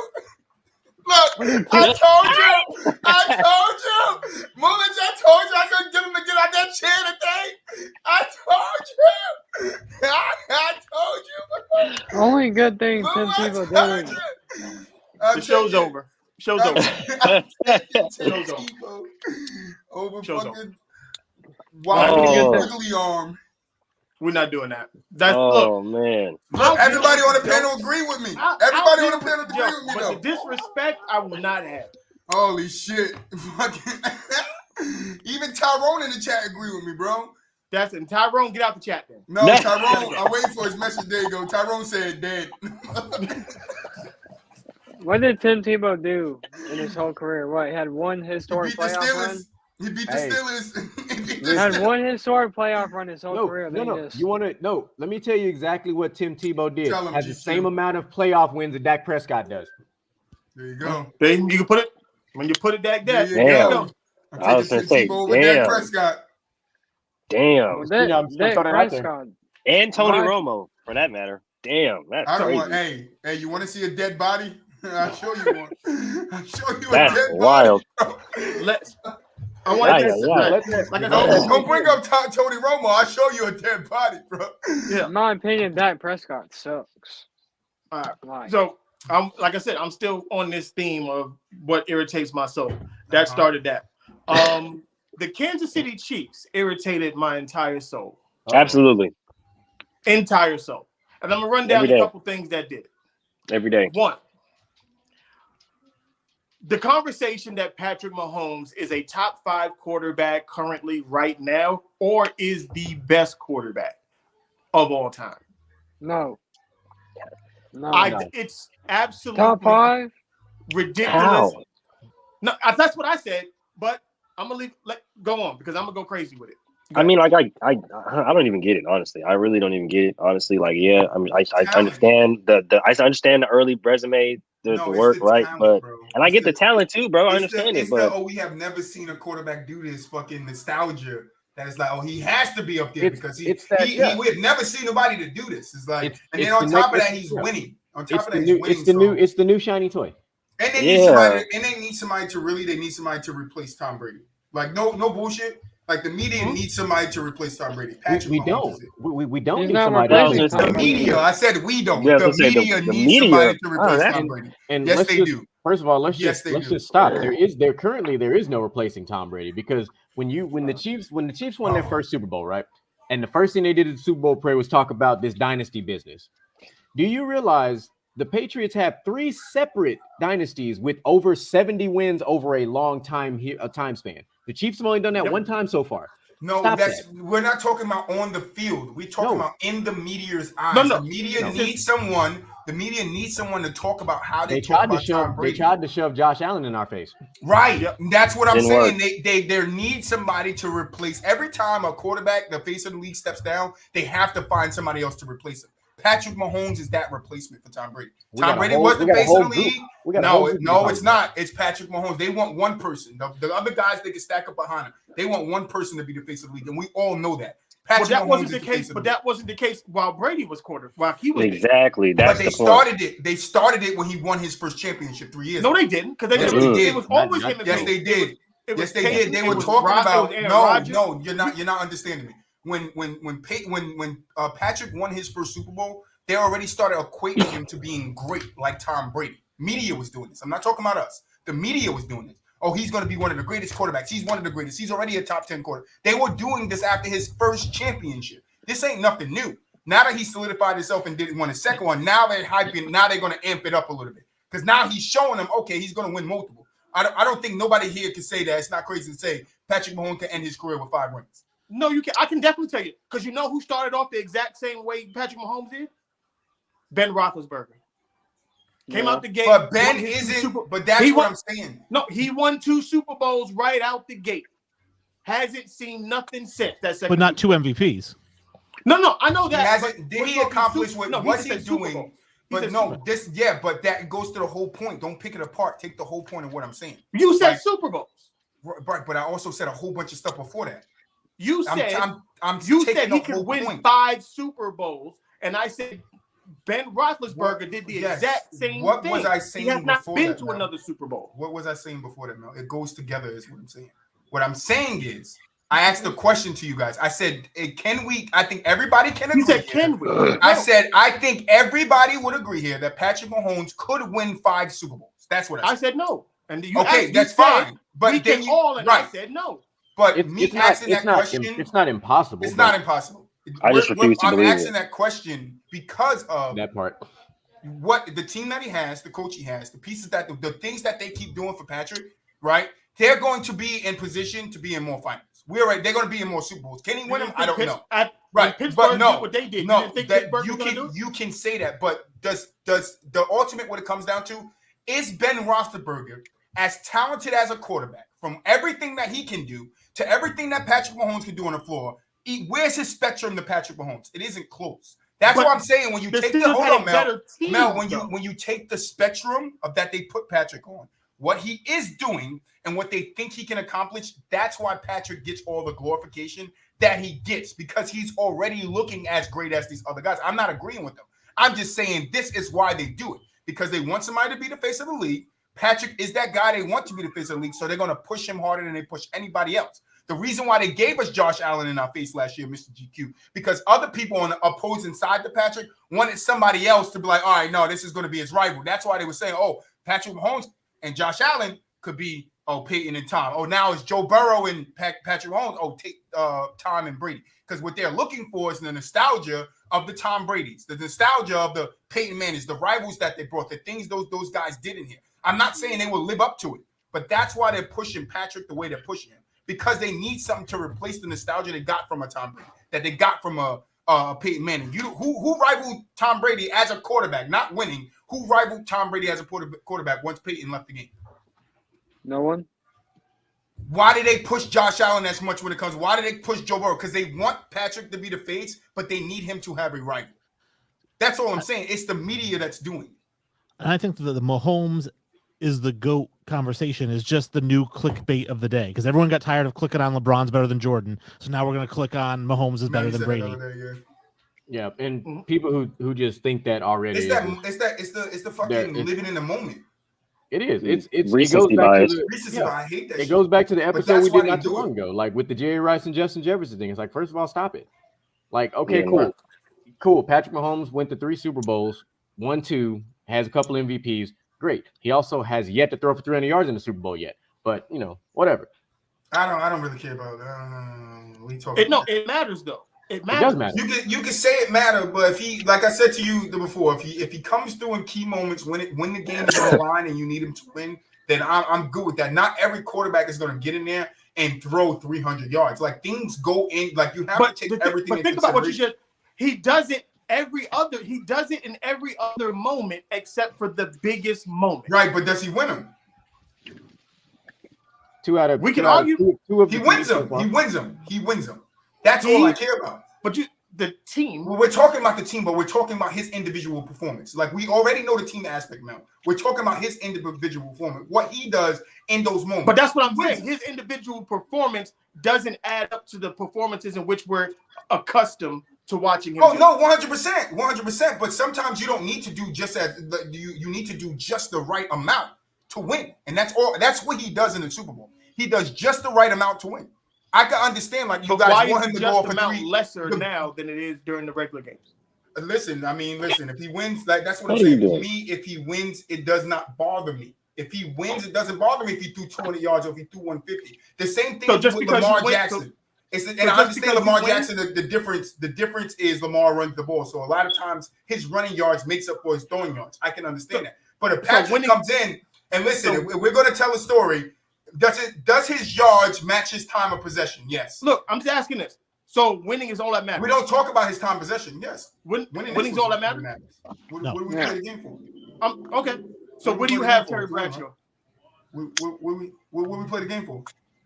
Look, I told you. Mullins, I told you I couldn't get him to get out that chair today. I told you. Only good thing Tim Tebow doing. The show's over. Show's over. Show's over. Over fucking wiggly arm. We're not doing that. Man. Look, everybody on the panel agree with me. Everybody on the panel agree with me, though. But the disrespect, I will not have. Holy shit. Even Tyrone in the chat agree with me, bro. That's it. Tyrone, get out the chat then. No, Tyrone, I'm waiting for his message. There you go. Tyrone said dead. What did Tim Tebow do in his whole career? What, he had one historic playoff run? He beat the Steelers. He had one historic playoff run his whole career. No. You want to? No. Let me tell you exactly what Tim Tebow did. Has the same amount of playoff wins that Dak Prescott does. There you go. You can put it when you put it Dak. Damn. I was going to say, Dak Prescott. Damn. Well, Dak Prescott. And Tony Romo, for that matter. Damn. That's crazy. Hey, you want to see a dead body? I'll show you one. I'll show you that's a dead wild. body. Don't bring up Tony Romo. I'll show you a dead body, bro. Yeah. In my opinion, Dak Prescott sucks. All right. So, like I said, I'm still on this theme of what irritates my soul. That started that. The Kansas City Chiefs irritated my entire soul. Absolutely. Entire soul. And I'm going to run down a couple things that did it. Every day. One. The conversation that Patrick Mahomes is a top 5 quarterback currently right now, or is the best quarterback of all time? No. It's absolutely top 5 ridiculous. How? No, that's what I said, but I'm gonna go on because I'm gonna go crazy with it. I mean, like I don't even get it, honestly. I really don't even get it, honestly. Like, yeah, I mean, I understand I understand the early resume, the work, right? Talent, but bro. and I get the talent too, bro. I understand it, but we have never seen a quarterback do this fucking nostalgia that is like, oh, he has to be up there because we have never seen nobody to do this. It's like, and then on top of that, he's winning. On top of that, he's winning. It's the new shiny toy. And they need somebody. And they need somebody to replace Tom Brady. Like no bullshit. Like the media needs somebody to replace Tom Brady. We don't. We don't need somebody. The media. I said we don't. The media needs somebody to replace Tom Brady. And yes, they do. First of all, let's just stop. There is no replacing Tom Brady because when the Chiefs won their first Super Bowl, right? And the first thing they did at the Super Bowl parade was talk about this dynasty business. Do you realize the Patriots have 3 separate dynasties with over 70 wins over a long time span? The Chiefs have only done that one time so far. No, we're not talking about on the field. We're talking about in the media's eyes. The media needs someone. The media needs someone to talk about how they talk about Tom Brady. They tried to shove Josh Allen in our face. Right. Yep. That's what I'm saying. There needs somebody to replace. Every time a quarterback, the face of the league, steps down, they have to find somebody else to replace him. Patrick Mahomes is that replacement for Tom Brady. Tom Brady was the face of the league. No, it's not. It's Patrick Mahomes. They want one person. The other guys, they can stack up behind him. They want one person to be the face of the league, and we all know that. That wasn't the case. But that wasn't the case while Brady was while he was exactly. There. That's but started it. They started it when he won his first championship 3 years. No, they didn't. Because they did. It was always him. Yes, they did. Yes, they did. They were talking about. No, you're not understanding me. When Patrick won his first Super Bowl, they already started equating him to being great, like Tom Brady. Media was doing this. I'm not talking about us. The media was doing this. Oh, he's going to be one of the greatest quarterbacks. He's one of the greatest. He's already a top 10 quarterback. They were doing this after his first championship. This ain't nothing new. Now that he solidified himself and didn't win a second one, now they're hyping. Now they're going to amp it up a little bit because now he's showing them, okay, he's going to win multiple. I don't think nobody here can say that. It's not crazy to say Patrick Mahomes can end his career with 5 rings. No, you can. I can definitely tell you because you know who started off the exact same way Patrick Mahomes did? Ben Roethlisberger. Came out the gate. But Ben isn't. But that's what I'm saying. No, he won 2 Super Bowls right out the gate. Hasn't seen nothing since that second. But not 2 MVPs. No, I know that. Did he accomplish what's he doing? But no, but that goes to the whole point. Don't pick it apart. Take the whole point of what I'm saying. You said Super Bowls. Right, but I also said a whole bunch of stuff before that. You said you said he could win 5 Super Bowls, and I said Ben Roethlisberger did the exact same thing. What was I saying? He has not been to another Super Bowl. What was I saying before that, Mel? It goes together, is what I'm saying. What I'm saying is, I asked a question to you guys. I said, "Can we?" I think everybody can agree. You said, "Can we?" I said, "I think everybody would agree here that Patrick Mahomes could win 5 Super Bowls." That's what I said. I said no, and that's fine. But we then can all, and I said no. But me asking that question, it's not impossible. It's not impossible. I just refuse to believe it. I'm asking that question because of that part. What the team that he has, the coach he has, the pieces that the things that they keep doing for Patrick, right? They're going to be in position to be in more finals. They're going to be in more Super Bowls. Can he win them? I don't know. Right, but no, what they did. No, you can say that, but does the ultimate what it comes down to is Ben Roethlisberger as talented as a quarterback from everything that he can do to everything that Patrick Mahomes can do on the floor? Where's his spectrum to Patrick Mahomes? It isn't close. That's what I'm saying. When you take when you take the spectrum of that they put Patrick on, what he is doing and what they think he can accomplish, that's why Patrick gets all the glorification that he gets because he's already looking as great as these other guys. I'm not agreeing with them. I'm just saying this is why they do it because they want somebody to be the face of the league. Patrick is that guy they want to be the face of the league, so they're going to push him harder than they push anybody else. The reason why they gave us Josh Allen in our face last year, Mr. GQ, because other people on the opposing side to Patrick wanted somebody else to be like, all right, no, this is going to be his rival. That's why they were saying, oh, Patrick Mahomes and Josh Allen could be, Peyton and Tom. Oh, now it's Joe Burrow and Patrick Mahomes. Oh, take Tom and Brady. Because what they're looking for is the nostalgia of the Tom Bradys, the nostalgia of the Peyton Mannings, the rivals that they brought, the things those guys did in here. I'm not saying they will live up to it, but that's why they're pushing Patrick the way they're pushing him. Because they need something to replace the nostalgia they got from a Tom Brady, that they got from a Peyton Manning. Who rivaled Tom Brady as a quarterback, not winning? Who rivaled Tom Brady as a quarterback once Peyton left the game? No one. Why did they push Josh Allen as much when it comes? Why did they push Joe Burrow? Because they want Patrick to be the face, but they need him to have a rival. That's all I'm saying. It's the media that's doing it. And I think that the Mahomes is the GOAT conversation is just the new clickbait of the day because everyone got tired of clicking on LeBron's better than Jordan, so now we're going to click on Mahomes is better than Brady. Yeah, and people who just think that already. It's the fucking living in the moment. It is. It recency bias. I hate that. It goes back to the episode we did not too long ago, like with the Jerry Rice and Justin Jefferson thing. It's like, first of all, stop it. Like, okay, cool. Patrick Mahomes went to 3 Super Bowls, won 2, has a couple MVPs. Great. He also has yet to throw for 300 yards in the Super Bowl yet. But whatever. I don't really care about it matters though. It matters. It does matter. You can say it matters, but if he, like I said to you before, if he comes through in key moments when the game is on the line and you need him to win, then I'm good with that. Not every quarterback is going to get in there and throw 300 yards. Like things go in, like you have to take everything. But think about what you said. He does it in every other moment except for the biggest moment. Right, but does he win them? 2 out of we can argue. He wins them. That's all I care about. But the team. Well, we're talking about the team, but we're talking about his individual performance. Like we already know the team aspect now. We're talking about his individual performance, what he does in those moments. But that's what I'm saying. His individual performance doesn't add up to the performances in which we're accustomed to watching him. Oh no, 100%. But sometimes you don't need to do just as you need to do just the right amount to win, and that's all. That's what he does in the Super Bowl. He does just the right amount to win. I can understand, like you guys want him to go for 3 lesser now than it is during the regular games. Listen, if he wins, like that's what I'm saying. For me, if he wins, it does not bother me. If he wins, it doesn't bother me if he threw 20 yards or if he threw 150. The same thing with Lamar Jackson. And I understand Lamar Jackson. The difference is Lamar runs the ball, so a lot of times his running yards makes up for his throwing yards. I can understand that. But if Patrick comes in and listen, if we're going to tell a story. Does his yards match his time of possession? Yes. Look, I'm just asking this. So winning is all that matters. We don't talk about his time of possession. Yes. Winning is all that matters. What do we play the game for? Okay. So where do you have Terry Bradshaw? What we play the game for?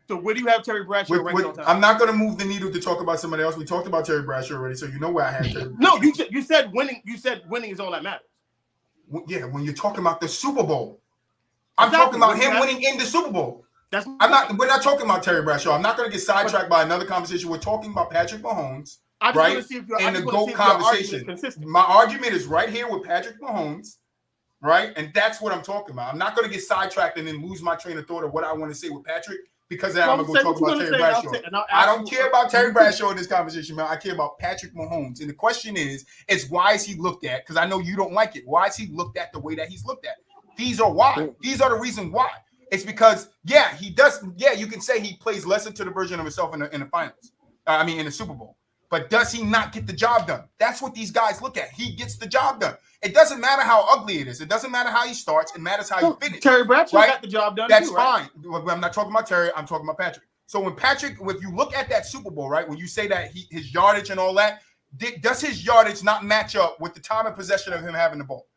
So where do you have Terry Bradshaw ranked on time? I'm not going to move the needle to talk about somebody else. We talked about Terry Bradshaw already, so you know where I have Terry. No, you said winning. You said winning is all that matters. Yeah, when you're talking about the Super Bowl, I'm talking about him winning in the Super Bowl. We're not talking about Terry Bradshaw. I'm not going to get sidetracked by another conversation. We're talking about Patrick Mahomes, right? In the GOAT conversation. My argument is right here with Patrick Mahomes, right? And that's what I'm talking about. I'm not going to get sidetracked and then lose my train of thought of what I want to say with Patrick because then I'm going to go talk about Terry Bradshaw. I don't care about Terry Bradshaw in this conversation, man. I care about Patrick Mahomes. And the question is why is he looked at? Because I know you don't like it. Why is he looked at the way that he's looked at? These are why. These are the reasons why. It's because, he does. Yeah, you can say he plays lesser to the version of himself in the finals. In the Super Bowl. But does he not get the job done? That's what these guys look at. He gets the job done. It doesn't matter how ugly it is. It doesn't matter how he starts. It matters how he finishes. Terry Bradshaw got the job done. That's fine. I'm not talking about Terry. I'm talking about Patrick. So if you look at that Super Bowl, right, when you say that his yardage and all that, does his yardage not match up with the time of possession of him having the ball?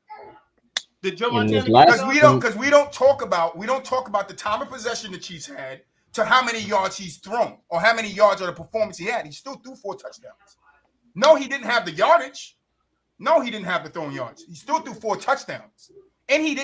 Because we don't talk about the time of possession the Chiefs had to how many yards he's thrown or how many yards or the performance he had. He still threw 4 touchdowns. No, he didn't have the yardage. No, he didn't have the throwing yards. He still threw 4 touchdowns. And he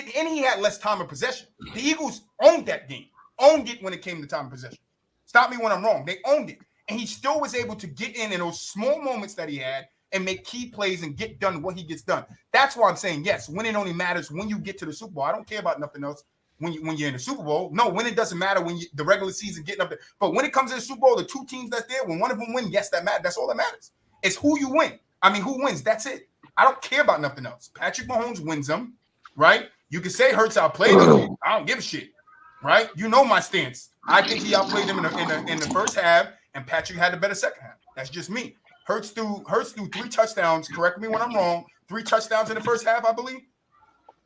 had less time of possession. The Eagles owned that game. Owned it when it came to time of possession. Stop me when I'm wrong. They owned it. And he still was able to get in those small moments that he had and make key plays and get done what he gets done. That's why I'm saying, yes, winning only matters when you get to the Super Bowl. I don't care about nothing else when you're in the Super Bowl. No, winning doesn't matter when the regular season getting up there. But when it comes to the Super Bowl, the 2 teams that's there, when one of them wins, yes, that matters. That's all that matters. It's who you win. Who wins. That's it. I don't care about nothing else. Patrick Mahomes wins them, right? You can say Hurts outplayed him. I don't give a shit, right? You know my stance. I think he outplayed them in the first half, and Patrick had the better second half. That's just me. Hurts threw 3 touchdowns. Correct me when I'm wrong. 3 touchdowns in the first half, I believe.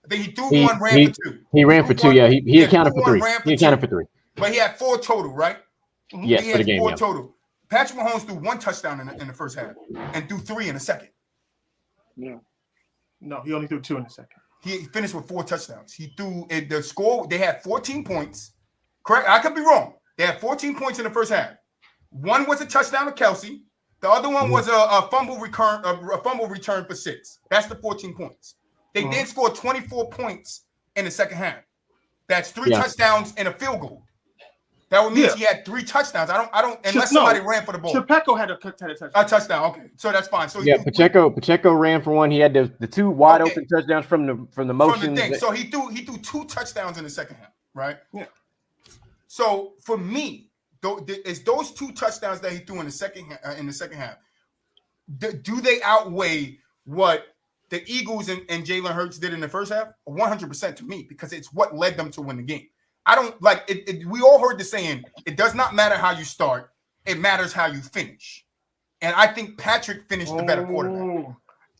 I think he threw 1, ran for 2. He ran for 2. Yeah, he accounted for 3. He accounted for 3. But he had 4 total, right? Yes, he for the had game. 4 total. Patrick Mahomes threw 1 touchdown in the first half and threw 3 in the second. Yeah. No, he only threw 2 in the second. He finished with 4 touchdowns. He threw the score. They had 14 points. Correct? I could be wrong. They had 14 points in the first half. 1 was a touchdown to Kelsey. The other one was a fumble return for 6. That's the 14 points. They then scored 24 points in the second half. That's 3 touchdowns and a field goal. That would mean he had 3 touchdowns. I don't unless somebody ran for the ball. Chapeco had a touchdown. A touchdown. Okay, so that's fine. So Pacheco ran for one. He had the 2 wide open touchdowns from the motion. From the thing. So he threw 2 touchdowns in the second half, right? Yeah. So for me, it's those 2 touchdowns that he threw in the second half. Do they outweigh what the Eagles and Jalen Hurts did in the first half? 100% to me, because it's what led them to win the game. I don't like it. We all heard the saying, it does not matter how you start, it matters how you finish. And I think Patrick finished the better quarterback.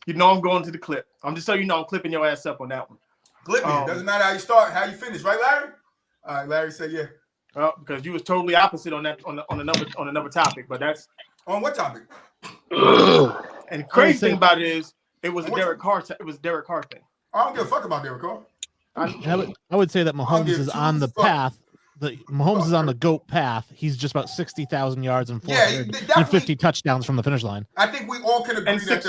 You know I'm going to the clip. I'm just so you know I'm clipping your ass up on that one. Clip me. Doesn't matter how you start, how you finish, right, Larry? All right, Larry said yeah. Well, because you was totally opposite on that on another topic, but that's on what topic? And crazy thing about it is it was a Derek Carr. It was Derek Carr thing. I don't give a fuck about Derek Carr. I would say that Mahomes is on the path. Mahomes is on the GOAT path. He's just about 60,000 yards and 450 touchdowns from the finish line. I think we all can agree that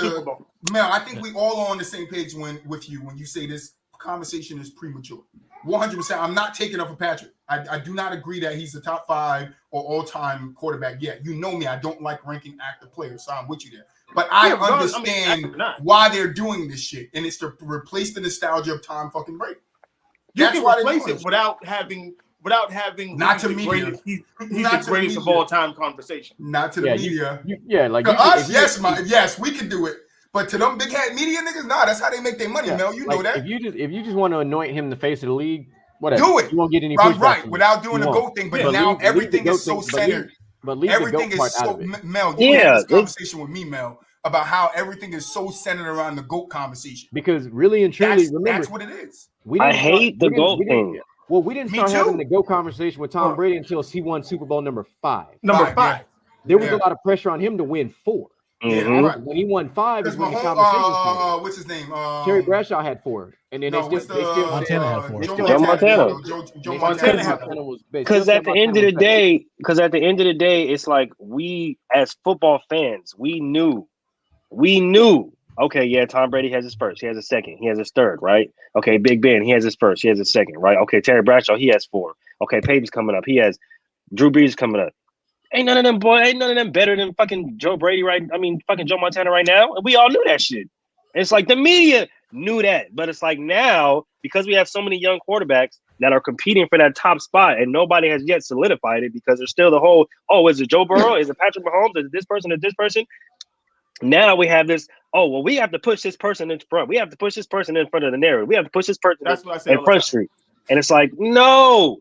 Mel, I think we all are on the same page with you when you say this conversation is premature. 100%. I'm not taking up for Patrick. I do not agree that he's the top 5 or all-time quarterback yet. You know me. I don't like ranking active players, so I'm with you there. But I understand why they're doing this shit, and it's to replace the nostalgia of Tom fucking Brady. You can replace it without having not to media. He's the greatest of all time conversation. Not to the media. Like to us, yes, we can do it. But to them big hat media niggas, nah, that's how they make their money, Mel. You know that. If you just want to anoint him the face of the league, whatever. Do it. You won't get any pushback. Right, without doing the GOAT thing. But now everything is so centered. But everything is so Mel. You had this conversation with me, Mel, about how everything is so centered around the GOAT conversation. Because really and truly, remember, that's what it is. I hate the GOAT thing. Well, we didn't start having the GOAT conversation with Tom Brady until he won Super Bowl number 5. There was a lot of pressure on him to win 4. Mm-hmm. When he won 5, is when the conversation what's his name? Terry Bradshaw had 4, and then Montana had 4. Joe Montana had 4. Because at the end of the day, it's like we as football fans, we knew. Okay, yeah, Tom Brady has his first. He has a second. He has his third, right? Okay, Big Ben, he has his first. He has his second, right? Okay, Terry Bradshaw, he has 4. Okay, Peyton's coming up. He has Drew Brees coming up. Ain't none of them better than fucking Joe Brady, right? I mean, fucking Joe Montana right now. And we all knew that shit. It's like the media knew that. But it's like now, because we have so many young quarterbacks that are competing for that top spot and nobody has yet solidified it because there's still the whole, is it Joe Burrow? Is it Patrick Mahomes? Is it this person? Is this person? Now we have this, we have to push this person in front. We have to push this person in front of the narrative. We have to push this person in front street. And it's like, no,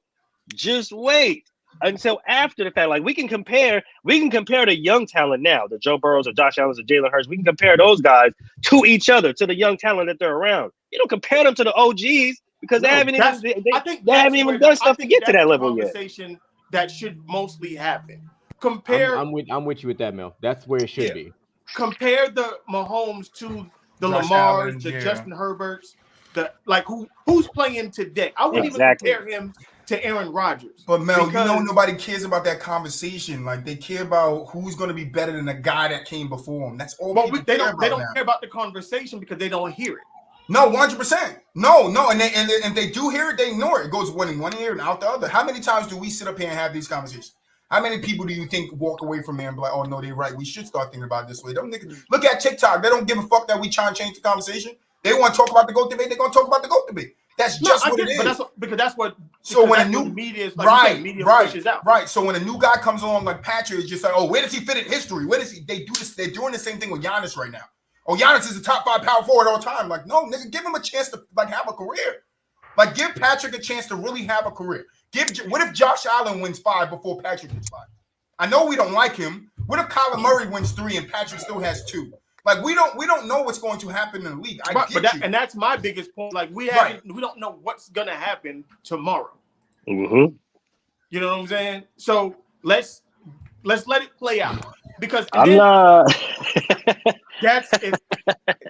just wait until after the fact. Like we can compare the young talent now, the Joe Burrows or Josh Allen or Jalen Hurts. We can compare those guys to each other, to the young talent that they're around. You don't compare them to the OGs because they haven't even done stuff to get to that level yet. Conversation that should mostly happen. Compare. I'm with you with that, Mel. That's where it should be. Compare the Mahomes to the Josh Lamars, Allen, Justin Herberts, who's playing today. I wouldn't even compare him to Aaron Rodgers. But Mel, nobody cares about that conversation. Like they care about who's going to be better than the guy that came before him. That's all. But they don't care about the conversation because they don't hear it. No, 100%. No, and they do hear it, they ignore it. It goes in one ear and out the other. How many times do we sit up here and have these conversations? How many people do you think walk away from there and be like, oh, no, they're right. We should start thinking about it this way. Them niggas, look at TikTok. They don't give a fuck that we try and change the conversation. They want to talk about the GOAT debate. They're going to talk about the GOAT debate. That's just what it is. But that's what. So when a new media is media pushes out. Right. So when a new guy comes along like Patrick, it's just like, where does he fit in history? Where does he? They do this. They're doing the same thing with Giannis right now. Giannis is the top 5 power forward all time. Like, no, nigga, give him a chance to have a career. Like, give Patrick a chance to really have a career. What if Josh Allen wins 5 before Patrick wins 5? I know we don't like him. What if Kyler Murray wins 3 and Patrick still has 2? Like we don't know what's going to happen in the league. And that's my biggest point. Like we don't know what's gonna happen tomorrow. Mm-hmm. You know what I'm saying? So let's let it play out because I'm not.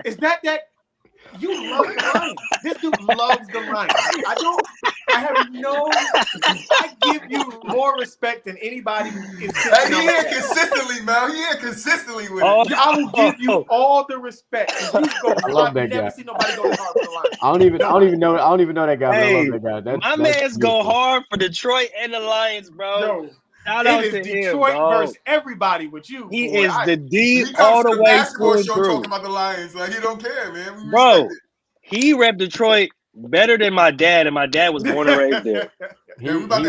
Is that you love the Lions. This dude loves the Lions. I give you more respect than anybody who is Hey, he here consistently, man. He here consistently with it. I will give you all the respect. You go, I love that never guy. see nobody go this hard for the Lions. I don't even know that guy. Hey, but I love that guy. my man's go hard for Detroit and the Lions, bro. Yo, Shout out to Detroit him, versus everybody with you. He boy. is the D He all comes the to the way basketball through. show talking about the Lions. Like, he don't care, man. We Bro, respect it. he repped Detroit better than my dad, and my dad was born and raised there. We about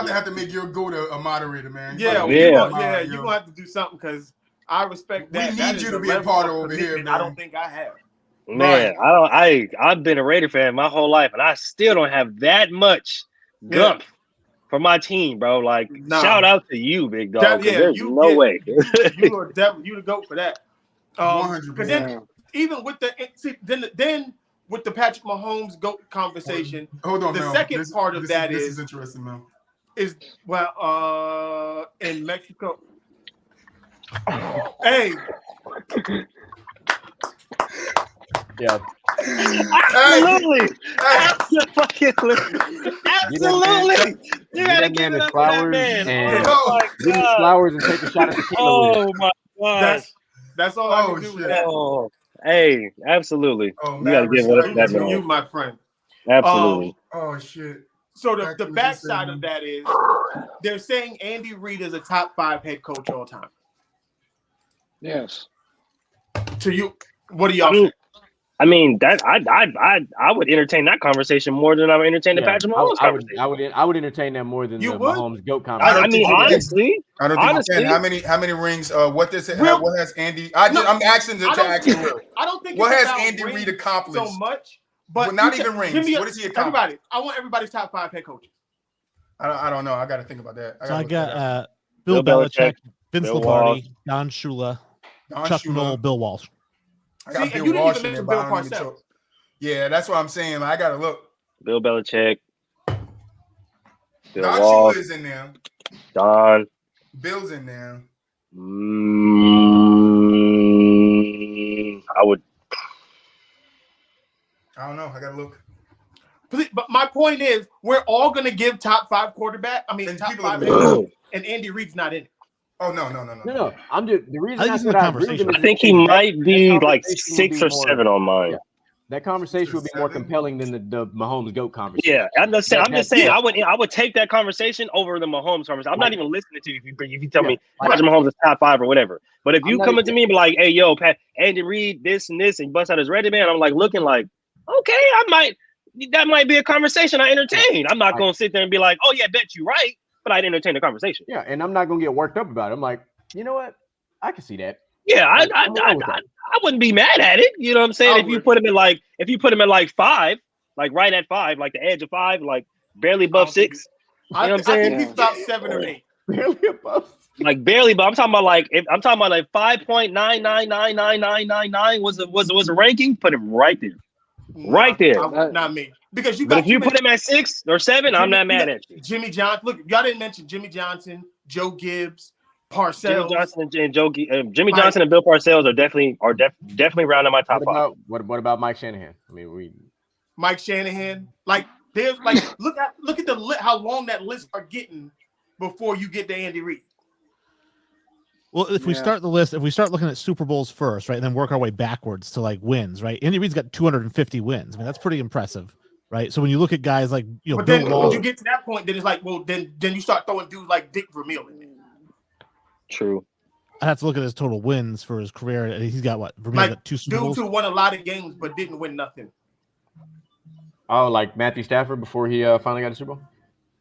to have to make your go to a moderator, man. You're gonna have to do something because I respect that. We need you to be a part of over here, man. I don't think I have. Man, I've been a Raider fan my whole life, and I still don't have that much gumph for my team, bro. Like, shout out to you, big dog. There's no way. You are definitely the GOAT for that. 100%. Then even with then with the Patrick Mahomes GOAT conversation, hold on, the Mel. second part of that this is interesting, Mel. Is in Mexico. Hey. Yeah. Absolutely. Absolutely. You gotta give it up for that man. Give him flowers and take a shot at the Oh my gosh. That's all I can do with that. Oh, hey, absolutely. Oh, you gotta give it up for that to man. you, my friend. Absolutely. Oh shit. So the backside of that is they're saying Andy Reid is a top 5 head coach all time. Yes. To you, what do y'all think? I mean, that I would entertain that conversation more than I would entertain the Patrick Mahomes conversation. I would entertain that more than the Mahomes GOAT conversation. I mean, honestly, I don't think you can. How many rings? What does it have? What has Andy? I'm asking to actually. I don't think. What has Andy Reid accomplished? So much, but not even rings. What does he accomplish? Everybody, I want everybody's top 5 head coaches. I don't know. I got to think about that. I got Bill Belichick, Vince Lombardi, Don Shula, Chuck Noll, Bill Walsh. I got Bill Walsh in there, but I don't even know. Yeah, that's what I'm saying. I got to look. Bill Belichick. Bill Don Walsh. Shula is in there. Don. Bill's in there. I don't know. I got to look. But my point is, we're all going to give top 5 quarterback. I mean, top 5 head coach, and Andy Reid's not in it. Oh no! I'm just the reason I said I think he might be like 6 or 7 on mine. Yeah. That conversation would be more compelling than the Mahomes GOAT conversation. Yeah, I'm just saying I would take that conversation over the Mahomes conversation. I'm not even listening to you if you tell me Patrick Mahomes is top 5 or whatever. But if you come to me and be like, hey, yo, Pat, Andy Reid, this and this, and bust out his ready man, I'm like looking like, okay, that might be a conversation I entertain. I'm not gonna sit there and be like, oh yeah, bet you right. But I'd entertain the conversation. Yeah, and I'm not gonna get worked up about it. I'm like, you know what? I can see that. Yeah, I wouldn't be mad at it. You know what I'm saying? If you put him in like 5, like right at 5, like the edge of 5, like barely above 6. You know what I'm saying? I think he's about 7 or 8. Barely above. Like barely, but I'm talking about like 5.9999999 was a ranking. Put him right there. Right there. Not me. Because but if you put him at 6 or 7, I'm not mad at you. Jimmy Johnson. Look, y'all didn't mention Jimmy Johnson, Joe Gibbs, Parcells. Jimmy Johnson and Bill Parcells are definitely rounding my top 5. What about Mike Shanahan? I mean, Mike Shanahan. Like there's like look at the how long that list are getting before you get to Andy Reid. Well, if we start the list, if we start looking at Super Bowls first, right, and then work our way backwards to like wins, right? Andy Reid's got 250 wins. I mean, that's pretty impressive, right? So when you look at guys like but then when you get to that point, then it's like, well, then you start throwing dudes like Dick Vermeil in there. True. I have to look at his total wins for his career. He's got what? Vermeil got 2 Super Bowls. Dudes who won a lot of games but didn't win nothing. Oh, like Matthew Stafford before he finally got a Super Bowl.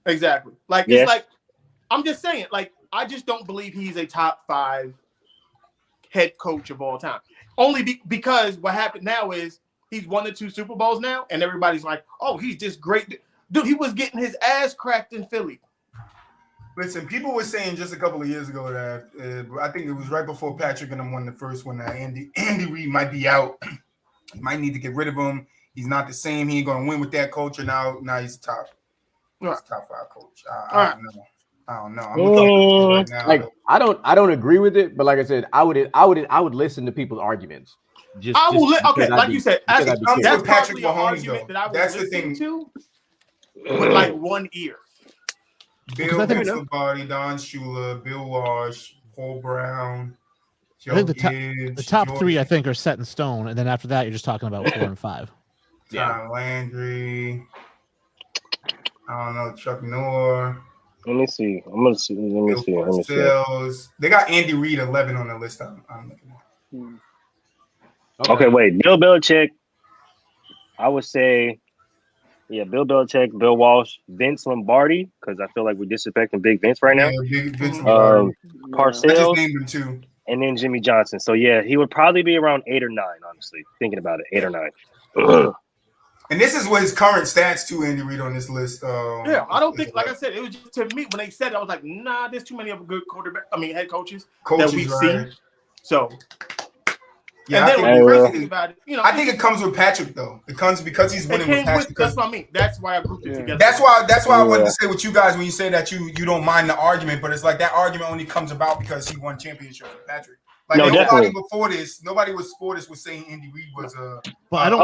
Exactly. Like it's like I'm just saying, like. I just don't believe he's a top 5 head coach of all time. Only because what happened now is he's won the 2 Super Bowls now, and everybody's like, "Oh, he's just great." Dude, he was getting his ass cracked in Philly. Listen, people were saying just a couple of years ago that I think it was right before Patrick and them won the first one that Andy Reid might be out. He might need to get rid of him. He's not the same. He ain't going to win with that culture now. Now he's top 5 coach. I don't know. I don't know. I'm right now. Like I don't agree with it, but like I said, I would listen to people's arguments. Like you said, that's Patrick probably Mahomes, an argument that I would listen to. with like one ear. Bill Vince Lombardi, Don Shula, Bill Walsh, Paul Brown. I think the top George, 3 I think are set in stone, and then after that you're just talking about 4 and 5. Tom Landry. I don't know, Chuck Noor. Let me see. Let me see. They got Andy Reid 11 on the list. I'm looking at. Okay, wait. Bill Belichick. I would say, Bill Belichick, Bill Walsh, Vince Lombardi, because I feel like we're disrespecting Big Vince right now. Big Vince Lombardi. Parcells. I just named him too. And then Jimmy Johnson. So he would probably be around 8 or 9. Honestly, thinking about it, 8 or 9. And this is what his current stats too, Andy Reid, on this list. I don't think, like I said, it was just, to me, when they said it, I was like, nah, there's too many of good head coaches that we've seen. So, and then the crazy about it, I think it comes with Patrick though. It comes because he's winning with Patrick. That's what I mean. That's why I grouped it together. That's why I wanted to say with you guys when you say that you don't mind the argument, but it's like that argument only comes about because he won championship with Patrick. Like nobody before this was saying Andy Reid was a. But I don't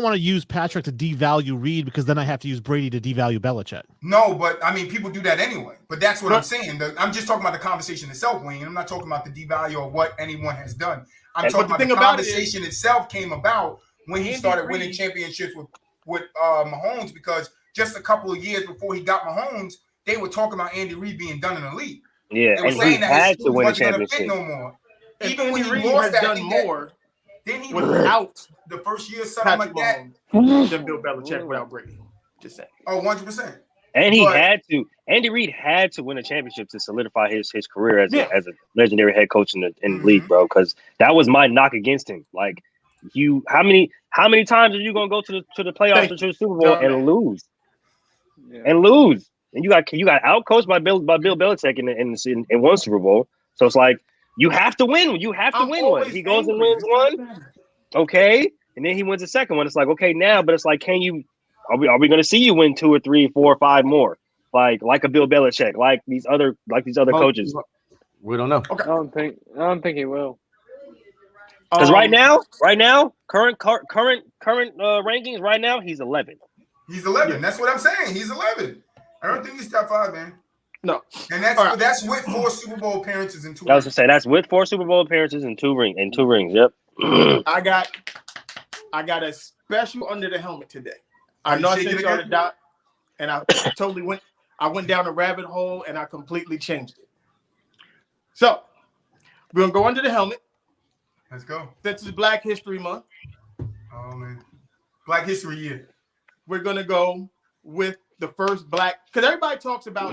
want to use Patrick to devalue Reid because then I have to use Brady to devalue Belichick. No, but I mean people do that anyway. But that's what I'm saying. I'm just talking about the conversation itself, Wayne. I'm not talking about the devalue or what anyone has done. I'm talking about the conversation itself came about when he started winning championships with Mahomes, because just a couple of years before he got Mahomes, they were talking about Andy Reid being done in the league. Yeah, they were saying that had to win a championship. No more. Even when he lost that, done more. Then he without the first year, something like that. Than Bill Belichick without Brady. Just saying. Oh, 100%. And Andy Reid had to win a championship to solidify his career as a legendary head coach in the league, bro. Because that was my knock against him. Like, how many times are you gonna go to the playoffs or to the Super Bowl and lose? Yeah. And lose. And you got outcoached by Bill Belichick in one Super Bowl. So it's like you have to win. You have to win one. He goes and wins one. Okay. And then he wins the second one. It's like, okay, now, but it's like, are we going to see you win 2 or 3, 4 or 5 more? Like a Bill Belichick, like these other coaches. We don't know. Okay. I don't think he will. Because right now, current rankings right now, he's 11. He's 11. That's what I'm saying. He's 11. I don't think he's top 5, man. No. And that's with 4 Super Bowl appearances and 2 rings. I was going to say that's with 4 Super Bowl appearances and 2 rings. Yep. I got a special under the helmet today. I know I sent y'all the doc, and I totally went down a rabbit hole and I completely changed it. So we're gonna go under the helmet. Let's go. Since it's Black History Month. Oh man. Black History Year. We're gonna go with the first black, because everybody talks about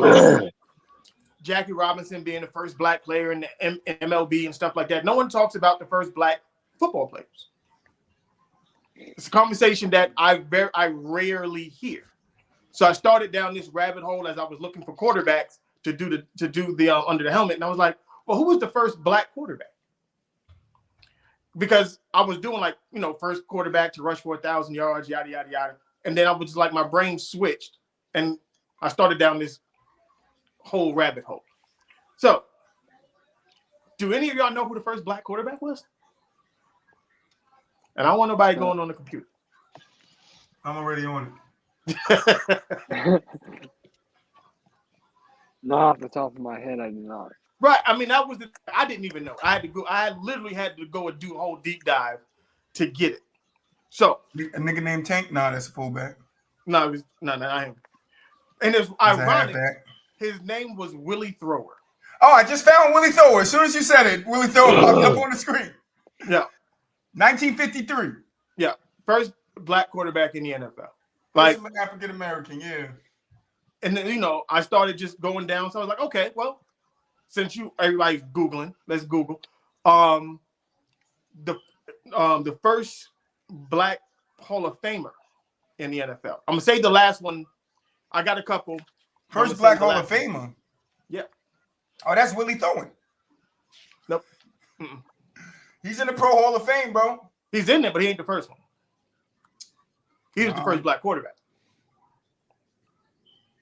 Jackie Robinson being the first black player in the MLB and stuff like that. No one talks about the first black football players. It's a conversation that I rarely hear. So I started down this rabbit hole as I was looking for quarterbacks to do the under the helmet, and I was like, well, who was the first black quarterback? Because I was doing first quarterback to rush for 1,000 yards, yada yada yada, and then I was like, my brain switched, and I started down this whole rabbit hole. So, do any of y'all know who the first black quarterback was? And I don't want nobody going on the computer. I'm already on it. Not off the top of my head, I do not. Right. I mean, I didn't even know. I literally had to go and do a whole deep dive to get it. So a nigga named Tank? Nah, that's a fullback. No, I am. And it's ironic. His name was Willie Thrower. Oh, I just found Willie Thrower. As soon as you said it, Willie Thrower popped up on the screen. Yeah. 1953. Yeah. First black quarterback in the NFL. Like African American, yeah. And then, I started just going down. So I was like, okay, well, since everybody's Googling, let's Google. The first black Hall of Famer in the NFL. I'm gonna say the last one. I got a couple. First black Hall of Famer. Yeah. Oh, that's Willie Thorne. Nope. Mm-mm. He's in the Pro Hall of Fame, bro. He's in there, but he ain't the first one. He was the first black quarterback.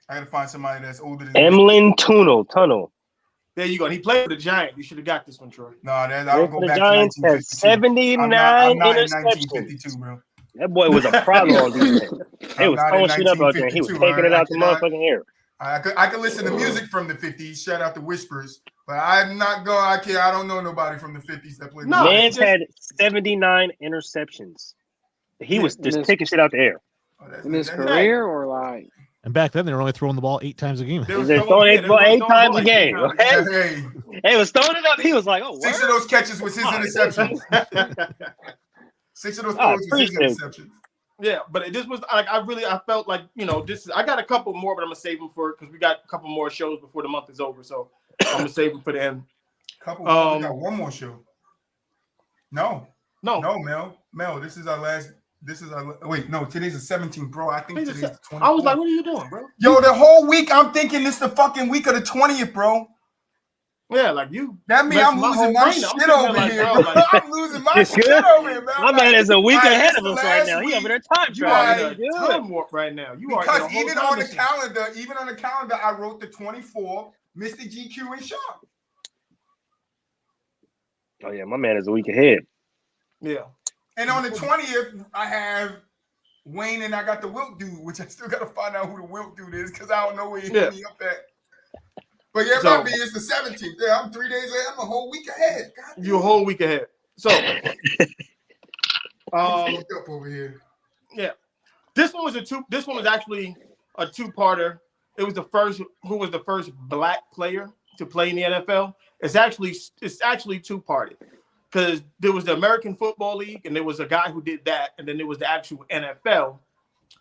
I gotta find somebody that's older than Emlyn Tunnel. There you go. And he played for the Giants. You should have got this one, Troy. No, I don't go back to 1952. 79 I'm not in interceptions. 1952, bro. That boy was a problem on defense. They was throwing shit up out there. And he was taking it out the motherfucking air. I could listen to music from the 50s. Shout out to Whispers. But I'm not going. I don't know nobody from the 50s that played. No, Man's had 79 interceptions. He was just taking shit out the air. In his career or like? And back then, they were only throwing the ball 8 times a game. They were throwing it 8 times a game. Okay? He was throwing it up. He was like, oh, 6 of those catches was his interceptions. 6 of those throws was his interceptions. Yeah, but this was like I felt like I got a couple more, but I'm gonna save them for because we got a couple more shows before the month is over, so I'm gonna save them for the end. We got one more show. No, Mel. This is our last. Wait, no. Today's the 17th, bro. I think today's the 20th. I was like, what are you doing, bro? Yo, the whole week I'm thinking this the fucking week of the 20th, bro. Yeah, like you. That means I'm losing my shit over here, bro. I'm losing my shit over here, man. My man is a week ahead of us right now. He over there time traveling. Time warp right now. Because even on the calendar, I wrote the 24th, Mr. GQ and Sean. Oh yeah, my man is a week ahead. Yeah. And on the 20th, I have Wayne and I got the Wilt dude, which I still got to find out who the Wilt dude is because I don't know where he hit me up at. But yeah, might be it's the 17th. Yeah, I'm 3 days ahead. I'm a whole week ahead. You're a whole week ahead. So, up over here. Yeah, this one was actually a two-parter. It was the first. Who was the first black player to play in the NFL? It's actually two-parted because there was the American Football League, and there was a guy who did that, and then there was the actual NFL,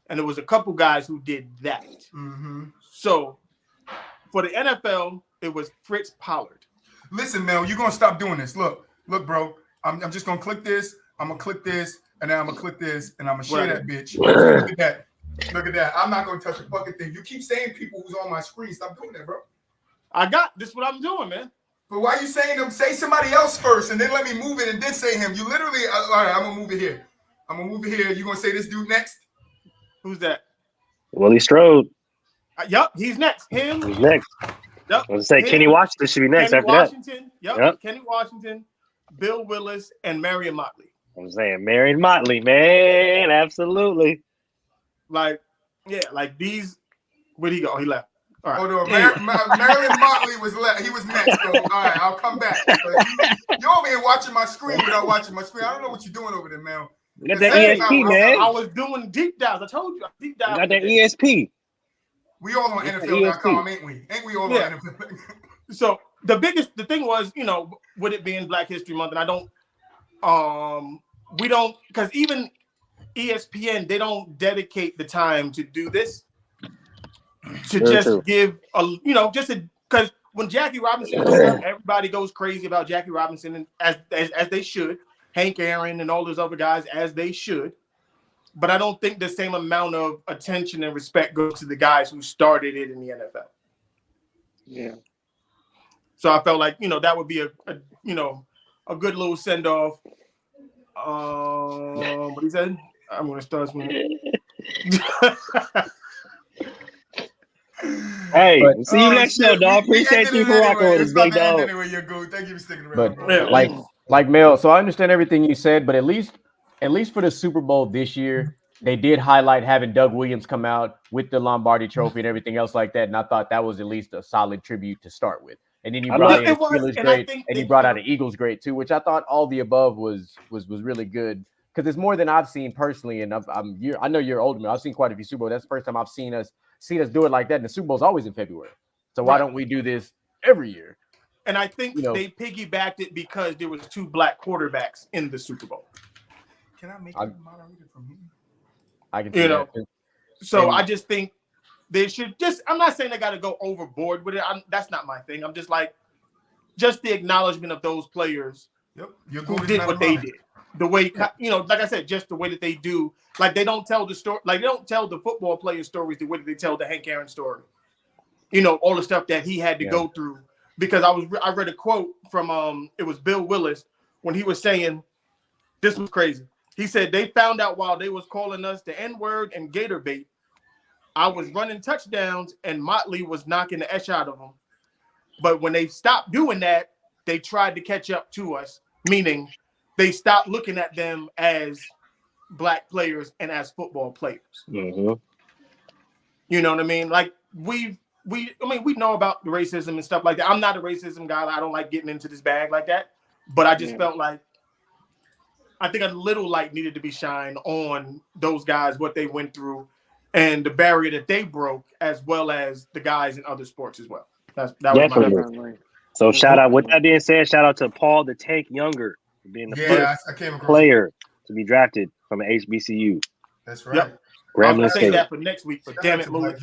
and there was a couple guys who did that. Mm-hmm. So. For the NFL, it was Fritz Pollard. Listen, Mel, you're gonna stop doing this. Look, bro. I'm just gonna click this. I'm gonna click this, and then I'm gonna click this, and I'm gonna share that bitch. Look at that. Look at that. I'm not gonna touch a fucking thing. You keep saying people who's on my screen. Stop doing that, bro. This is what I'm doing, man. But why are you saying them? Say somebody else first, and then let me move it, and then say him. You literally. All right, I'm gonna move it here. You gonna say this dude next? Who's that? Willie Strode. Yep, he's next. He's next. Yep. I was gonna say Kenny Washington should be next Kenny after Washington. that. Yep. Kenny Washington, Bill Willis, and Marion Motley. I'm saying Marion Motley, man, absolutely. Like these. Where'd he go? He left. All right. Oh no, Marion Motley was left. He was next. So, all right, I'll come back. You're over here watching my screen without watching my screen. I don't know what you're doing over there, man. You got that ESP, man. I was doing deep dives. I told you, deep dives. Got that ESP. We all on NFL.com, ain't we? Ain't we all on NFL? So the thing was, with it being Black History Month, and I don't, we don't, because even ESPN, they don't dedicate the time to do this, to give because when Jackie Robinson goes up, everybody goes crazy about Jackie Robinson, and as they should, Hank Aaron and all those other guys, as they should. But I don't think the same amount of attention and respect goes to the guys who started it in the NFL. Yeah. So I felt like, that would be a good little send off. What he said? I'm gonna start swinging. Hey, see you next show, dog. Appreciate you for rocking with us, big dog. Anyway, you're good. Thank you for sticking around. But like Mel, so I understand everything you said, but at least for the Super Bowl this year, they did highlight having Doug Williams come out with the Lombardi Trophy and everything else like that. And I thought that was at least a solid tribute to start with. And then you brought in a Steelers great, and he brought out an Eagles great too, which I thought all the above was really good because it's more than I've seen personally. And I know you're older, man. I've seen quite a few Super Bowls. That's the first time I've seen us do it like that. And the Super Bowl's always in February, so why don't we do this every year? And I think they piggybacked it because there was 2 black quarterbacks in the Super Bowl. Can I make a moderator from here? I can see that. So I just think they should I'm not saying they got to go overboard with it. That's not my thing. I'm just like, just the acknowledgement of those players who did what they did. The way, like I said, just the way that they do. Like, they don't tell the story. Like, they don't tell the football player stories the way that they tell the Hank Aaron story. All the stuff that he had to go through. Because I read a quote from, it was Bill Willis when he was saying, this was crazy. He said, they found out while they was calling us the N-word and Gator bait, I was running touchdowns and Motley was knocking the esh out of them. But when they stopped doing that, they tried to catch up to us, meaning they stopped looking at them as, black players and as football players. Mm-hmm. You know what I mean? Like we know about the racism and stuff like that. I'm not a racism guy. I don't like getting into this bag like that. But I just felt like I think a little light needed to be shined on those guys, what they went through, and the barrier that they broke, as well as the guys in other sports as well. That was my Definitely. So shout out. With that being said, shout out to Paul the Tank Younger for being the first player to be drafted from an HBCU. That's right. Yep. I'm gonna say that for next week, but damn it, Louis.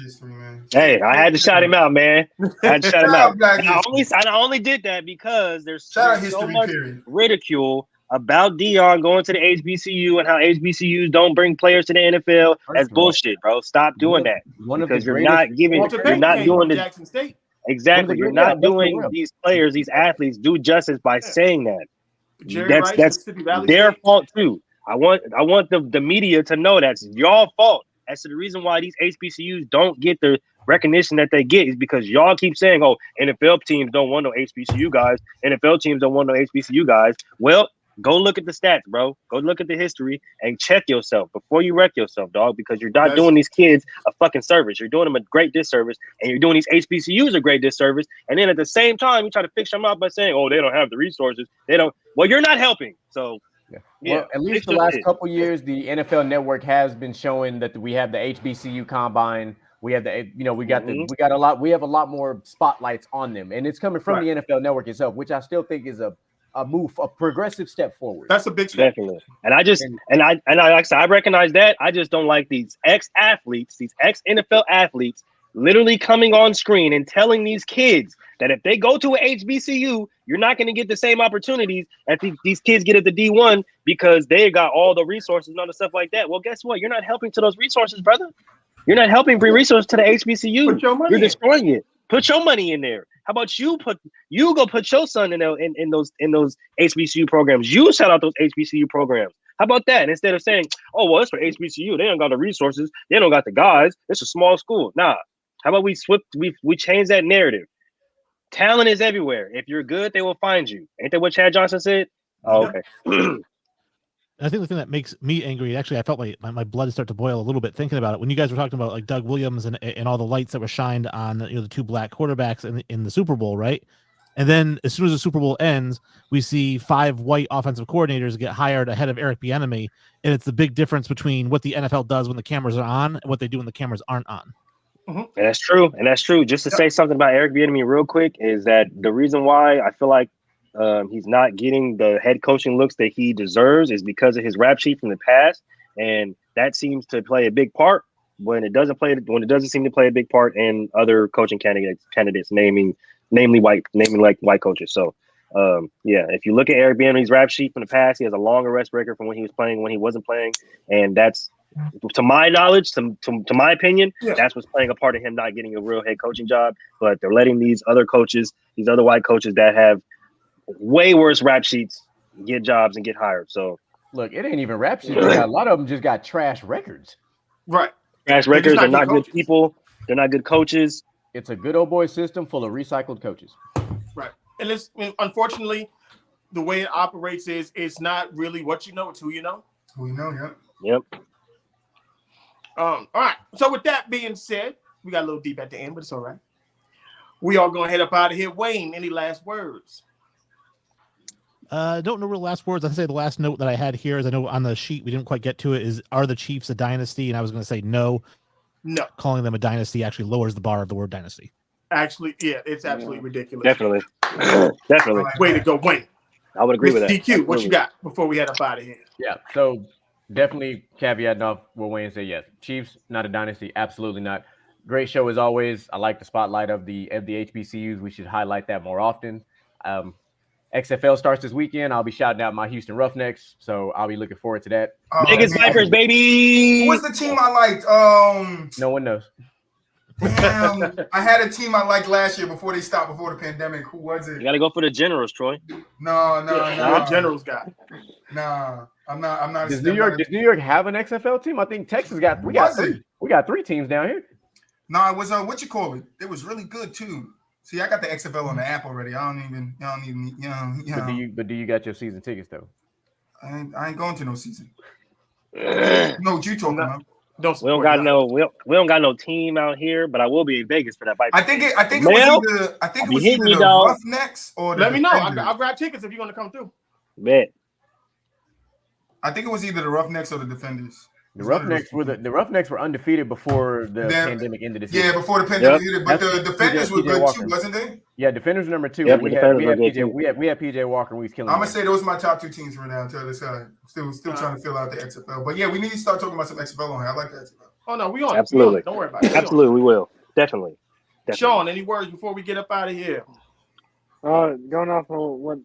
Hey, I had to shout him out, man. I had to shout him out. I only did that because there's so much ridicule about Deion going to the HBCU and how HBCUs don't bring players to the NFL. That's bullshit, bro. Stop doing that because you're not doing this. Jackson State. Exactly, you're not doing these players, these athletes, do justice by saying that. That's their fault too. I want the media to know that's y'all fault. That's the reason why these HBCUs don't get the recognition that they get is because y'all keep saying, "Oh, NFL teams don't want no HBCU guys. NFL teams don't want no HBCU guys." Well, go look at the stats, bro. Go look at the history and check yourself before you wreck yourself, dog. Because you're not doing these kids a fucking service. You're doing them a great disservice, and you're doing these HBCUs a great disservice. And then at the same time, you try to fix them out by saying, "Oh, they don't have the resources. They don't." Well, you're not helping. So. Yeah. Well, at least the last couple years, the NFL Network has been showing that we have the HBCU Combine. We have we have a lot more spotlights on them, and it's coming from the NFL Network itself, which I still think is a progressive step forward. That's a big step. Definitely. And I recognize that. I just don't like these ex-athletes, these ex-NFL athletes, literally coming on screen and telling these kids that if they go to an HBCU, you're not going to get the same opportunities that these kids get at the D1 because they got all the resources and all the stuff like that. Well, guess what? You're not helping to those resources, brother. You're not helping bring resources to the HBCU. You're destroying it. Put your money in there. How about you go put your son in those HBCU programs? You shout out those HBCU programs. How about that? And instead of saying, "Oh, well, it's for HBCU. They don't got the resources. They don't got the guys. It's a small school." Nah. How about we change that narrative? Talent is everywhere. If you're good, they will find you. Ain't that what Chad Johnson said? Oh, okay. I think the thing that makes me angry, actually, I felt my blood start to boil a little bit thinking about it. When you guys were talking about like Doug Williams and all the lights that were shined on the two black quarterbacks in the Super Bowl, right? And then as soon as the Super Bowl ends, we see 5 white offensive coordinators get hired ahead of Eric Bieniemy, and it's the big difference between what the NFL does when the cameras are on and what they do when the cameras aren't on. Mm-hmm. And that's true. Just to say something about Eric Bieniemy real quick is that the reason why I feel like he's not getting the head coaching looks that he deserves is because of his rap sheet from the past, and that seems to play a big part when it doesn't seem to play a big part in other coaching candidates, namely white coaches. So if you look at Eric Bieniemy's rap sheet from the past, he has a long arrest record from when he was playing, when he wasn't playing, and that's, to my knowledge, to my opinion, that's what's playing a part in him not getting a real head coaching job. But they're letting these other coaches, these other white coaches that have way worse rap sheets, get jobs and get hired. So look, it ain't even rap sheets. A lot of them just got trash records. Right. Trash records. They're not good people. They're not good coaches. It's a good old boy system full of recycled coaches. Right. And it's, unfortunately, the way it operates is it's not really what you know, it's who you know. Who you know, Yep. All right. So with that being said, we got a little deep at the end, but it's all right. We are going to head up out of here. Wayne, any last words? Don't know real last words. I'd say the last note that I had here is, I know on the sheet we didn't quite get to it, is, are the Chiefs a dynasty? And I was going to say no. No. Calling them a dynasty actually lowers the bar of the word dynasty. Actually, yeah, it's absolutely ridiculous. Definitely. Way to go, Wayne. I would agree with that. DQ, Absolutely. What you got before we head up out of here? Yeah, so definitely caveating off what Wayne said. Yes, Chiefs, not a dynasty. Absolutely not. Great show as always. I like the spotlight of the HBCUs. We should highlight that more often. XFL starts this weekend. I'll be shouting out my Houston Roughnecks, so I'll be looking forward to that. Vegas Vipers, baby. Who was the team I liked? No one knows. Damn, I had a team I liked last year before they stopped before the pandemic. Who was it? You got to go for the Generals, Troy. No. Generals guy. Nah, I'm not. Does New York have an XFL team? I think Texas got. We got 3 teams down here. No, it was what you call it. It was really good too. See, I got the XFL on the app already. I don't even. But do you got your season tickets though? I ain't going to no season. know what you talking about. We don't got no team out here, but I will be in Vegas for that fight. I think it was either the Roughnecks or the Let me know. Defenders. I'll grab tickets if you're gonna come through. Bet. I think it was either the Roughnecks or the Defenders. The Roughnecks were undefeated before the pandemic ended. Yeah, before the pandemic ended, but the Defenders were good too, wasn't they? Yeah, Defenders were number 2. Yep, we had PJ Walker, and we was killing. I'm gonna say those are my top 2 teams right now. Until this still trying to fill out the XFL, but yeah, we need to start talking about some XFL on here. I like that. Oh no, we on absolutely. It. Don't worry about it. Absolutely, we will definitely. Sean, any words before we get up out of here? Going off of what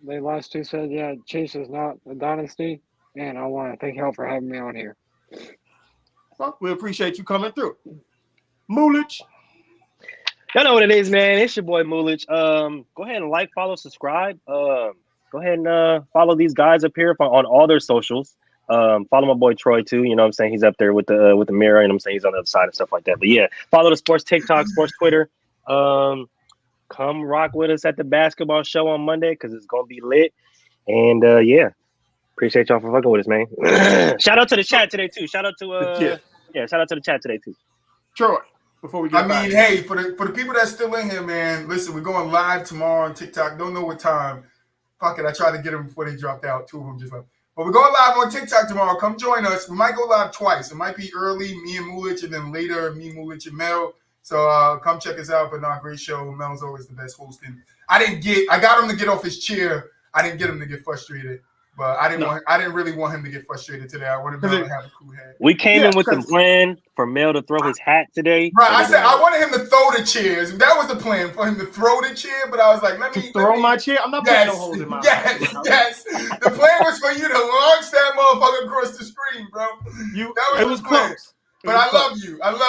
the last 2 said, yeah, Chiefs is not a dynasty, and I want to thank y'all for having me on here. Well, we appreciate you coming through. Mulich. Y'all know what it is, man. It's your boy Mulich. Go ahead and like, follow, subscribe. Go ahead and follow these guys up here on all their socials. Follow my boy Troy too. You know what I'm saying? He's up there with the mirror, and I'm saying he's on the other side and stuff like that. But yeah, follow the sports TikTok, sports Twitter. Come rock with us at the basketball show on Monday because it's gonna be lit. And yeah. Appreciate y'all for fucking with us, man. Shout out to the chat today too. Shout out to shout out to the chat today too. Troy, before we get hey, for the people that's still in here, man, listen, we're going live tomorrow on TikTok. Don't know what time. Fuck it, I tried to get them before they dropped out. 2 of them just left. But we're going live on TikTok tomorrow. Come join us. We might go live twice. It might be early, me and Mulich, and then later, me, Mulich, and Mel. So come check us out. But not great show. Mel's always the best hosting. I got him to get off his chair. I didn't get him to get frustrated. But I didn't really want him to get frustrated today. I wanted Mel to have a cool head. We came in with the plan for Mel to throw his hat today. Right, I said I wanted him to throw the chairs. That was the plan for him to throw the chair. But I was like, let me throw my chair. I'm not putting no holes in my yes. The plan was for you to launch that motherfucker across the screen, bro. It was close. But I love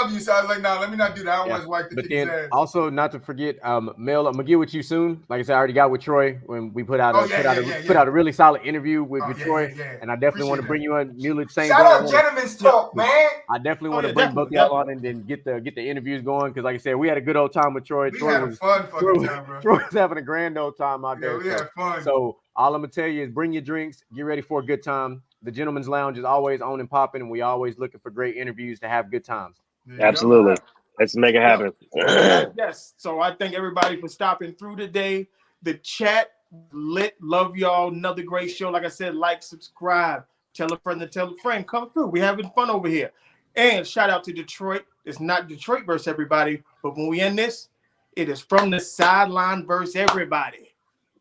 you. So I was like, nah, let me not do that. I don't want to wipe the kid's ass. Also, not to forget, Mel, I'm gonna get with you soon. Like I said, I already got with Troy when we put out a really solid interview with Troy, and I definitely want to bring you on. Mulich, same. Shout out Gentlemen's Talk, man. I definitely want to bring both y'all on and then get the interviews going because, like I said, we had a good old time with Troy. We had a fun fucking time, bro. Troy was having a grand old time out there. We had fun. So all I'm gonna tell you is bring your drinks, get ready for a good time. The Gentleman's Lounge is always on and popping, and we always looking for great interviews to have good times. Absolutely. Let's make it happen. Yes. So I thank everybody for stopping through today. The chat lit. Love y'all. Another great show. Like I said, like, subscribe, tell a friend to tell a friend. Come through. We're having fun over here. And shout out to Detroit. It's not Detroit versus everybody, but when we end this, it is from the sideline versus everybody.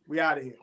We out of here.